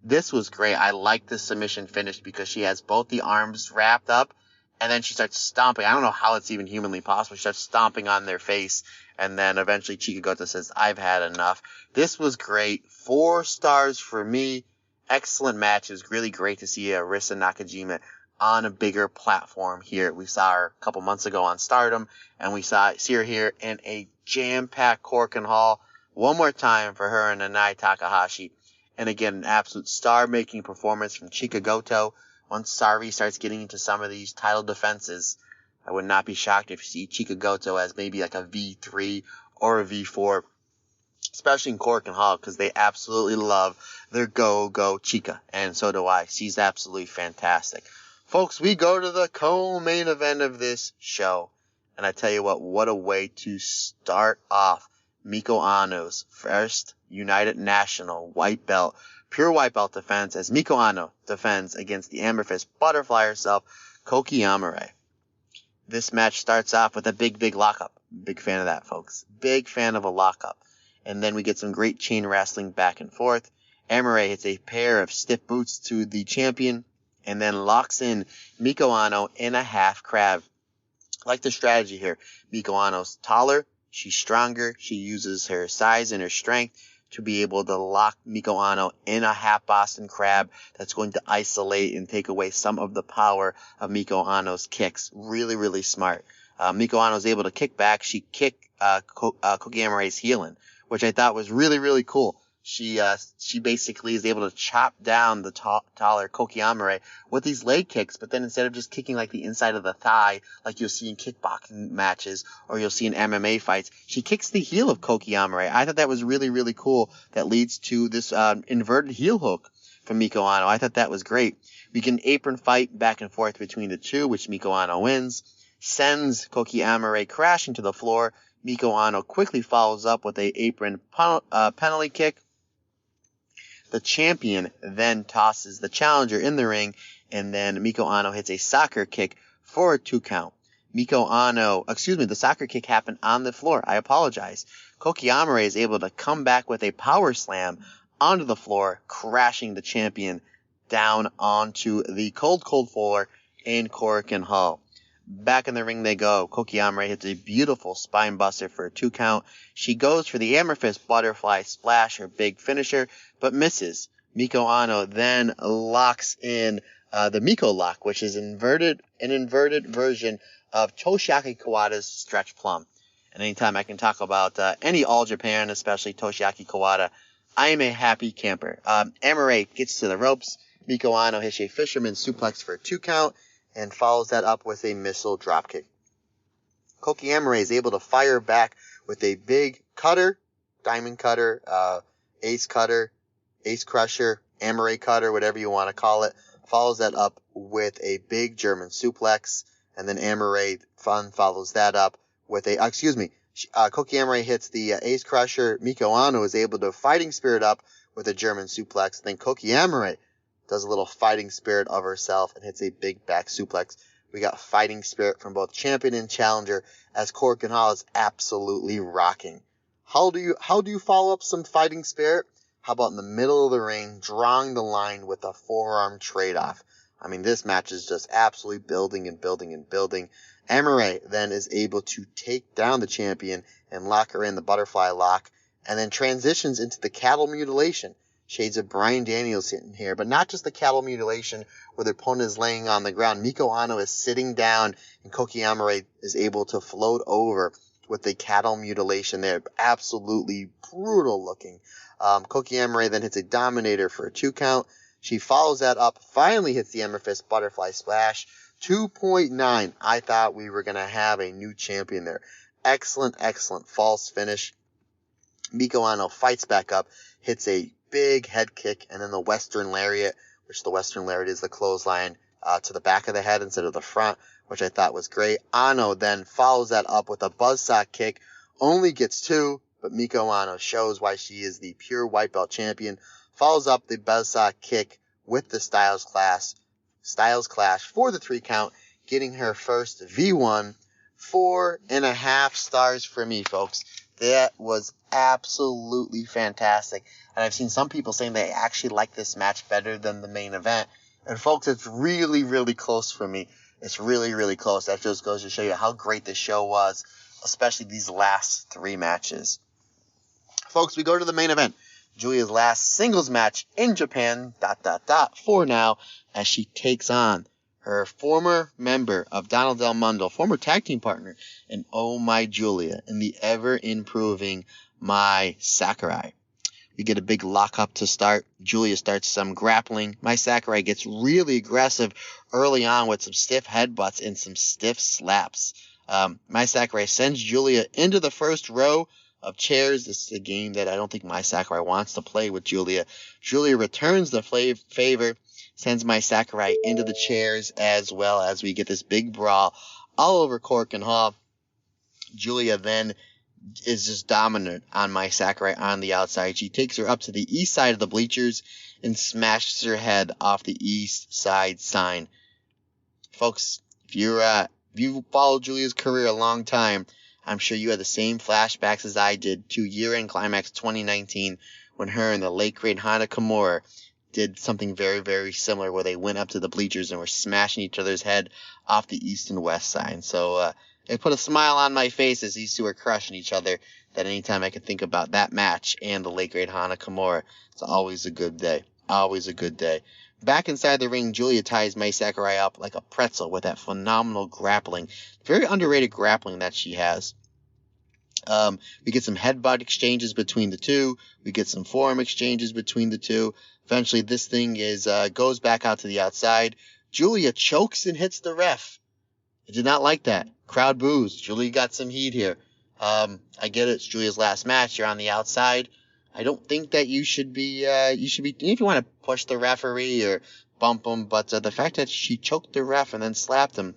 [SPEAKER 2] This was great. I like this submission finish because she has both the arms wrapped up, and then she starts stomping. I don't know how it's even humanly possible. She starts stomping on their face, and then eventually Chika Goto says, "I've had enough." This was great. 4 stars for me. Excellent match. It was really great to see Arisa Nakajima on a bigger platform here. We saw her a couple months ago on Stardom, and we see her here in a jam-packed Korakuen Hall. One more time for her and Nanae Takahashi. And again, an absolute star-making performance from Chika Goto. Once Sari starts getting into some of these title defenses, I would not be shocked if you see Chika Goto as maybe like a V3 or a V4, especially in Korakuen Hall, because they absolutely love their Go Chika. And so do I. She's absolutely fantastic. Folks, we go to the co-main event of this show. And I tell you what a way to start off Miko Ano's first United National white belt, pure white belt defense, as Miko Ano defends against the Amethyst Butterfly herself, Koki Amare. This match starts off with a big lockup. Big fan of that, folks. Big fan of a lockup. And then we get some great chain wrestling back and forth. Amare hits a pair of stiff boots to the champion and then locks in Miko Ano in a half crab. I like the strategy here. Miko Ano's taller. She's stronger. She uses her size and her strength to be able to lock Miko Ano in a half Boston Crab that's going to isolate and take away some of the power of Miko Ano's kicks. Really, really smart. Miko Ano is able to kick back. She kicked Koki Amare's heel in, which I thought was really, really cool. She basically is able to chop down the taller Koki Amare with these leg kicks, but then instead of just kicking like the inside of the thigh, like you'll see in kickboxing matches or you'll see in MMA fights, she kicks the heel of Koki Amare. I thought that was really, really cool. That leads to this inverted heel hook from Miko Ano. I thought that was great. We get an apron fight back and forth between the two, which Miko Ano wins, sends Koki Amare crashing to the floor. Miko Ano quickly follows up with a apron penalty kick. The champion then tosses the challenger in the ring, and then Miko Ano hits a soccer kick for a 2 count. The soccer kick happened on the floor. I apologize. Koki Amare is able to come back with a power slam onto the floor, crashing the champion down onto the cold floor in Korakuen Hall. Back in the ring they go. Koki Amare hits a beautiful spine buster for a 2 count. She goes for the Amethyst Butterfly Splash, her big finisher, but misses. Miko Ano then locks in the Miko Lock, which is an inverted version of Toshiaki Kawada's Stretch Plum. And anytime I can talk about any All Japan, especially Toshiaki Kawada, I am a happy camper. Amare gets to the ropes. Miko Ano hits a fisherman suplex for a 2 count. And follows that up with a missile dropkick. Koki Amare is able to fire back with a big cutter, diamond cutter, ace crusher, Amare cutter, whatever you want to call it. Follows that up with a big German suplex. and then Amore follows that up with Koki Amore hits the Ace Crusher. Miko Ano is able to Fighting Spirit up with a German suplex. Then Koki Amore does a little Fighting Spirit of herself and hits a big back suplex. We got Fighting Spirit from both champion and challenger as Korakuen Hall is absolutely rocking. How do you follow up some Fighting Spirit? How about in the middle of the ring, drawing the line with a forearm trade-off? I mean, this match is just absolutely building and building and building. Amore then is able to take down the champion and lock her in the butterfly lock, and then transitions into the cattle mutilation. Shades of Bryan Danielson here, but not just the cattle mutilation where the opponent is laying on the ground. Miko Ano is sitting down, and Koki Amore is able to float over with the cattle mutilation there. Absolutely brutal looking. Koki Amore then hits a Dominator for a 2 count. She follows that up, finally hits the Emerfist Butterfly Splash. 2.9. I thought we were going to have a new champion there. Excellent, excellent false finish. Miko Ano fights back up, hits a big head kick, and then the Western Lariat, which the Western Lariat is the clothesline to the back of the head instead of the front, which I thought was great. Ano then follows that up with a buzzsaw kick, only gets 2, but Miko Ano shows why she is the pure white belt champion. Follows up the buzzsaw kick with the Styles Clash for the 3 count, getting her first V1. 4.5 stars for me, folks. That was absolutely fantastic. And I've seen some people saying they actually like this match better than the main event. And folks, it's really, really close for me. It's really, really close. That just goes to show you how great this show was, especially these last 3 matches. Folks, we go to the main event. Giulia's last singles match in Japan, for now, as she takes on her former member of Donald Del Mundo, former tag team partner, and Oh My Giulia, in the ever-improving Mai Sakurai. We get a big lockup to start. Giulia starts some grappling. Mai Sakurai gets really aggressive early on with some stiff headbutts and some stiff slaps. Mai Sakurai sends Giulia into the first row of chairs. This is a game that I don't think Mai Sakurai wants to play with Giulia. Giulia returns the favor, sends Mai Sakurai into the chairs as well as we get this big brawl all over Korakuen Hall. Giulia then is just dominant on Mai Sakurai on the outside. She takes her up to the east side of the bleachers and smashes her head off the east side sign. Folks, if you followed Giulia's career a long time, I'm sure you had the same flashbacks as I did to year-end Climax 2019 when her and the late great Hana Kimura did something very, very similar where they went up to the bleachers and were smashing each other's head off the east and west side. So it put a smile on my face as these two were crushing each other, that anytime I could think about that match and the late great Hana Kimura, it's always a good day. Always a good day. Back inside the ring, Giulia ties Mai Sakurai up like a pretzel with that phenomenal grappling. Very underrated grappling that she has. We get some headbutt exchanges between the two. We get some forearm exchanges between the two. Eventually, this thing goes back out to the outside. Giulia chokes and hits the ref. I did not like that. Crowd boos. Giulia got some heat here. I get it. It's Giulia's last match. You're on the outside. I don't think that you should be, if you want to push the referee or bump him, but the fact that she choked the ref and then slapped him,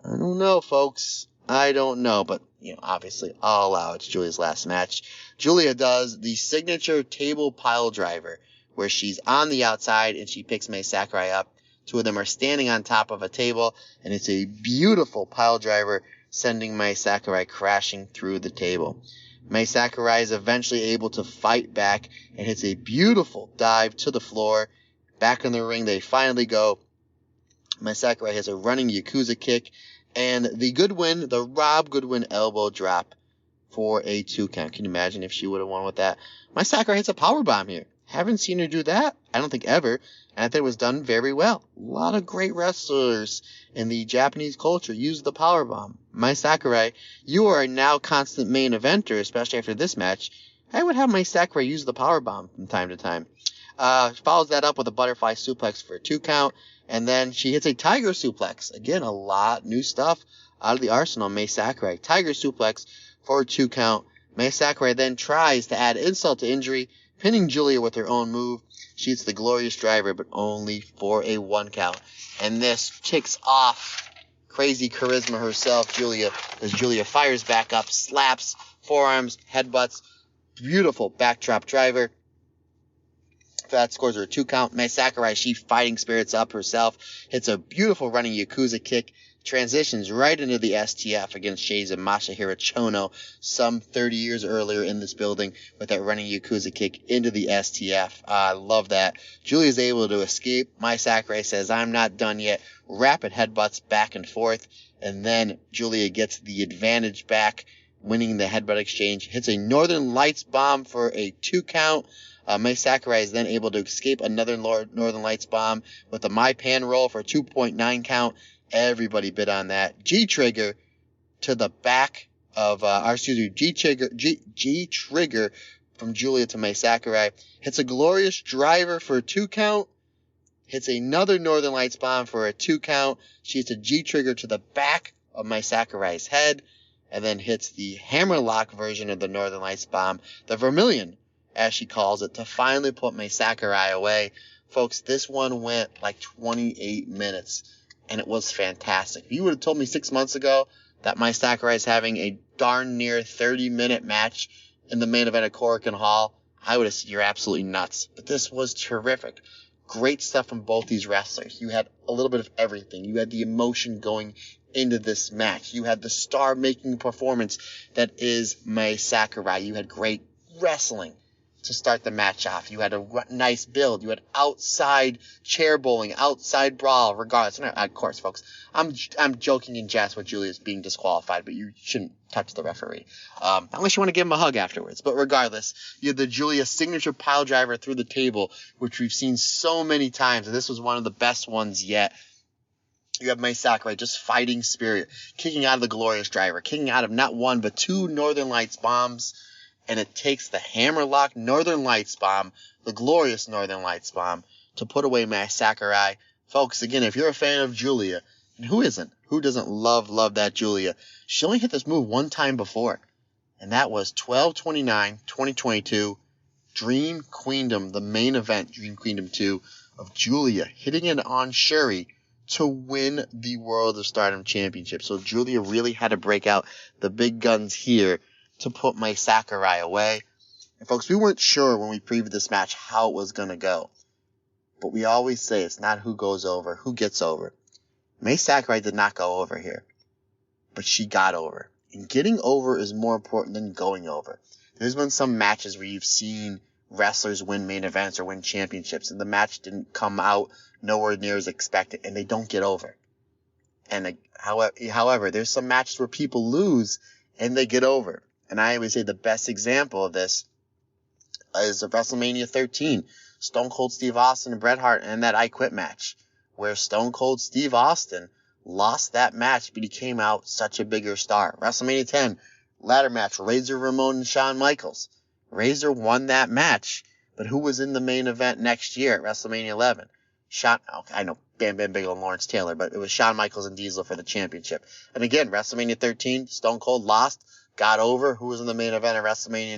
[SPEAKER 2] I don't know, folks. I don't know, but, obviously, I'll allow it's Giulia's last match. Giulia does the signature table pile driver, where she's on the outside and she picks Mai Sakurai up. Two of them are standing on top of a table, and it's a beautiful pile driver, sending Mai Sakurai crashing through the table. Mai Sakurai is eventually able to fight back and hits a beautiful dive to the floor. Back in the ring, they finally go. Mai Sakurai has a running Yakuza kick, and the Rob Goodwin elbow drop for a 2 count. Can you imagine if she would have won with that? Mai Sakurai hits a powerbomb here. Haven't seen her do that, I don't think ever, and I think it was done very well. A lot of great wrestlers in the Japanese culture use the powerbomb. Mai Sakurai, you are a now constant main eventer, especially after this match. I would have Mai Sakurai use the powerbomb from time to time. Follows that up with a butterfly suplex for a 2 count, and then she hits a tiger suplex. Again, a lot new stuff out of the arsenal. Mai Sakurai, tiger suplex for a 2 count. Mai Sakurai then tries to add insult to injury, pinning Giulia with her own move. She hits the glorious driver, but only for a 1 count. And this ticks off crazy charisma herself, Giulia, as Giulia fires back up, slaps, forearms, headbutts. Beautiful backdrop driver. That scores her a 2 count. Mai Sakurai, she fighting spirits up herself. Hits a beautiful running Yakuza kick. Transitions right into the STF against Shay's Masahiro Chono some 30 years earlier in this building with that running Yakuza kick into the STF. I love that. Giulia's able to escape. Mai Sakurai says, I'm not done yet. Rapid headbutts back and forth. And then Giulia gets the advantage back, winning the headbutt exchange. Hits a Northern Lights bomb for a 2 count. Mai Sakurai is then able to escape another Northern Lights bomb with a Mai Pan roll for a 2.9 count. Everybody bid on that. G-Trigger to the back of, G-Trigger from Giulia to Mai Sakurai. Hits a glorious driver for a 2 count. Hits another Northern Lights bomb for a 2 count. She hits a G-Trigger to the back of Mai Sakurai's head. And then hits the hammerlock version of the Northern Lights bomb, the Vermilion, as she calls it, to finally put Mai Sakurai away. Folks, this one went like 28 minutes. And it was fantastic. If you would have told me 6 months ago that Mai Sakurai is having a darn near 30-minute match in the main event of Korakuen Hall, I would have said you're absolutely nuts. But this was terrific. Great stuff from both these wrestlers. You had a little bit of everything. You had the emotion going into this match. You had the star-making performance that is Mai Sakurai. You had great wrestling to start the match off. You had a nice build. You had outside chair bowling, outside brawl, regardless. Of course, folks, I'm joking in jest with Giulia's being disqualified, but you shouldn't touch the referee. Unless you want to give him a hug afterwards. But regardless, you had the Giulia signature pile driver through the table, which we've seen so many times, and this was one of the best ones yet. You have Mai Sakurai just fighting spirit, kicking out of the glorious driver, kicking out of not one, but 2 Northern Lights bombs. And it takes the hammerlock Northern Lights bomb, the glorious Northern Lights bomb, to put away Mai Sakurai. Folks, again, if you're a fan of Giulia, and who isn't? Who doesn't love that Giulia? She only hit this move one time before, and that was 12/29/2022, Dream Queendom, the main event, Dream Queendom 2, of Giulia hitting it on Shuri to win the World of Stardom Championship. So Giulia really had to break out the big guns here to put Mai Sakurai away. And folks, we weren't sure when we previewed this match how it was going to go. But we always say it's not who goes over, who gets over. Mai Sakurai did not go over here. But she got over. And getting over is more important than going over. There's been some matches where you've seen wrestlers win main events or win championships, and the match didn't come out nowhere near as expected, and they don't get over. And however, there's some matches where people lose and they get over. And I always say the best example of this is WrestleMania 13. Stone Cold Steve Austin and Bret Hart in that I Quit match, where Stone Cold Steve Austin lost that match, but he came out such a bigger star. WrestleMania 10, ladder match, Razor Ramon and Shawn Michaels. Razor won that match, but who was in the main event next year at WrestleMania 11? I know Bam Bam Bigelow and Lawrence Taylor, but it was Shawn Michaels and Diesel for the championship. And again, WrestleMania 13, Stone Cold lost, got over. Who was in the main event of WrestleMania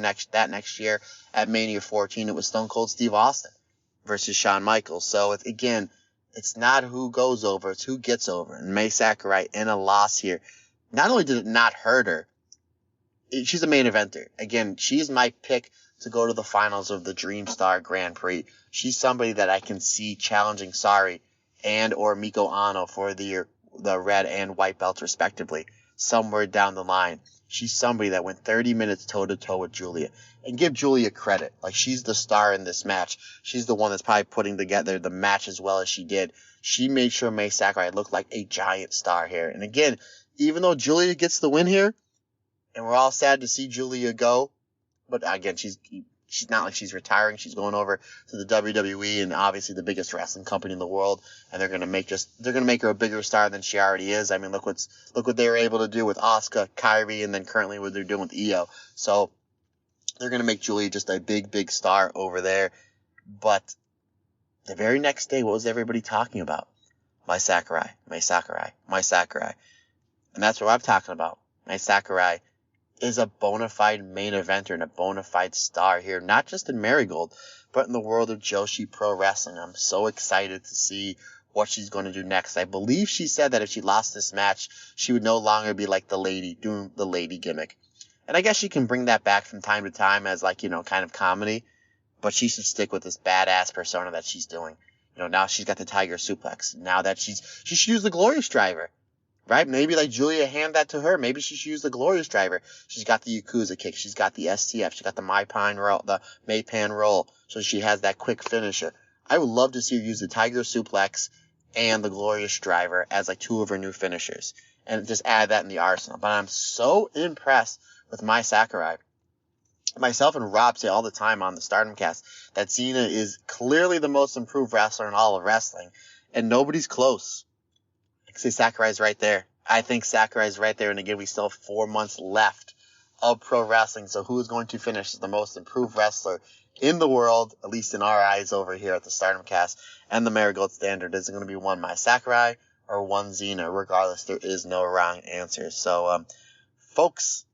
[SPEAKER 2] next year at Mania 14? It was Stone Cold Steve Austin versus Shawn Michaels. So it's not who goes over, it's who gets over. And Mai Sakurai in a loss here. Not only did it not hurt her, she's a main eventer. Again, she's my pick to go to the finals of the Dream Star Grand Prix. She's somebody that I can see challenging Sari and or Miko Ano for the red and white belts respectively somewhere down the line. She's somebody that went 30 minutes toe-to-toe with Giulia. And give Giulia credit. Like, she's the star in this match. She's the one that's probably putting together the match as well as she did. She made sure Mai Sakurai looked like a giant star here. And again, even though Giulia gets the win here, and we're all sad to see Giulia go, but again, she's not like she's retiring. She's going over to the WWE and obviously the biggest wrestling company in the world, and they're gonna make her a bigger star than she already is. I mean, look what they were able to do with Asuka, Kairi, and then currently what they're doing with Io. So they're gonna make Giulia just a big star over there. But the very next day, what was everybody talking about? Mai Sakurai. And that's what I'm talking about. Mai Sakurai is a bona fide main eventer and a bona fide star here, not just in Marigold, but in the world of Joshi Pro Wrestling. I'm so excited to see what she's going to do next. I believe she said that if she lost this match, she would no longer be like the lady, doing the lady gimmick. And I guess she can bring that back from time to time as like, kind of comedy, but she should stick with this badass persona that she's doing. Now she's got the Tiger Suplex. Now that she should use the Glorious Driver, right? Maybe like Giulia, hand that to her. Maybe she should use the Glorious Driver. She's got the Yakuza kick. She's got the STF. She's got the Maypan roll. So she has that quick finisher. I would love to see her use the Tiger Suplex and the Glorious Driver as like two of her new finishers, and just add that in the arsenal. But I'm so impressed with Mai Sakurai. Myself and Rob say all the time on the Stardom Cast that Xena is clearly the most improved wrestler in all of wrestling, and nobody's close. I say Sakurai's right there. I think Sakurai's right there, and again, we still have 4 months left of pro wrestling, so who is going to finish as the most improved wrestler in the world, at least in our eyes over here at the Stardom Cast and the Marigold Standard? Is it going to be one Mai Sakurai or one Xena? Regardless, there is no wrong answer. So, folks,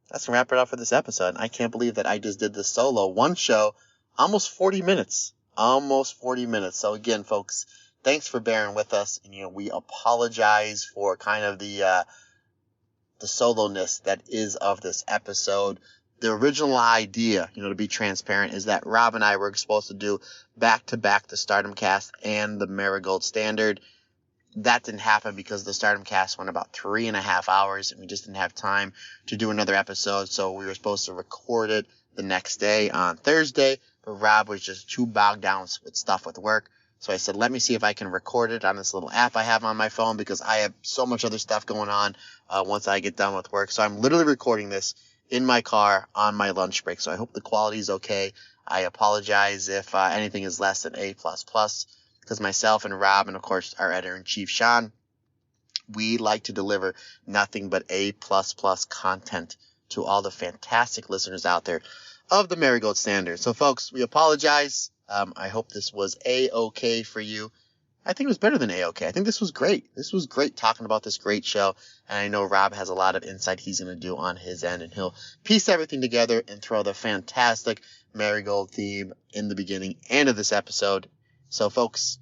[SPEAKER 2] that's going to wrap it up for this episode. I can't believe that I just did this solo. One show, almost 40 minutes. Almost 40 minutes. So again, folks, thanks for bearing with us. And, we apologize for kind of the solo-ness that is of this episode. The original idea, to be transparent, is that Rob and I were supposed to do back-to-back the Stardom Cast and the Marigold Standard. That didn't happen because the Stardom Cast went about 3.5 hours, and we just didn't have time to do another episode. So we were supposed to record it the next day on Thursday, but Rob was just too bogged down with stuff with work. So I said, let me see if I can record it on this little app I have on my phone, because I have so much other stuff going on once I get done with work. So I'm literally recording this in my car on my lunch break. So I hope the quality is okay. I apologize if anything is less than A++. Because myself and Rob, and of course our editor-in-chief Sean, we like to deliver nothing but A++ content to all the fantastic listeners out there of the Marigold Standard. So folks, we apologize. I hope this was A-okay for you. I think it was better than A-okay. I think this was great. This was great talking about this great show. And I know Rob has a lot of insight he's going to do on his end, and he'll piece everything together and throw the fantastic Marigold theme in the beginning and of this episode. So, folks,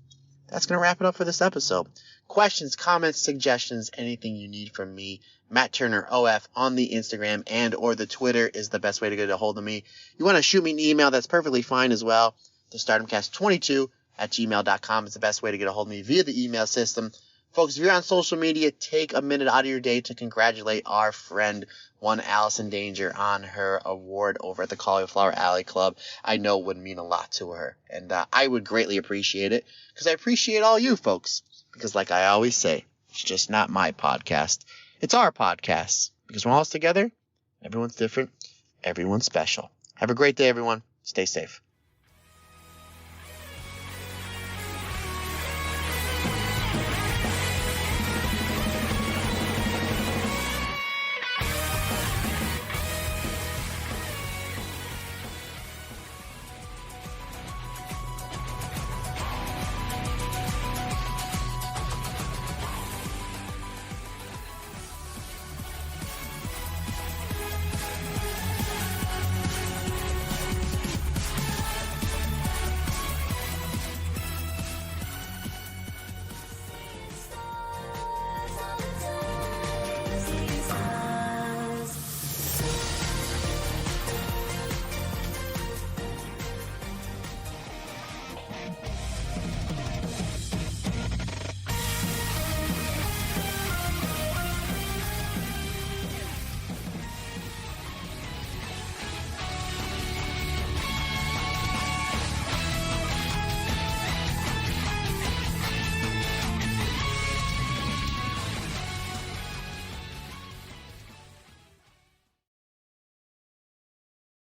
[SPEAKER 2] that's going to wrap it up for this episode. Questions, comments, suggestions, anything you need from me, Matt Turner OF on the Instagram and or the Twitter is the best way to get a hold of me. You want to shoot me an email, that's perfectly fine as well. The StardomCast22@gmail.com is the best way to get a hold of me via the email system. Folks, if you're on social media, take a minute out of your day to congratulate our friend, one Allison Danger, on her award over at the Cauliflower Alley Club. I know it would mean a lot to her, and I would greatly appreciate it, because I appreciate all you folks. Because like I always say, it's just not my podcast. It's our podcast. Because when all together, everyone's different, everyone's special. Have a great day, everyone. Stay safe.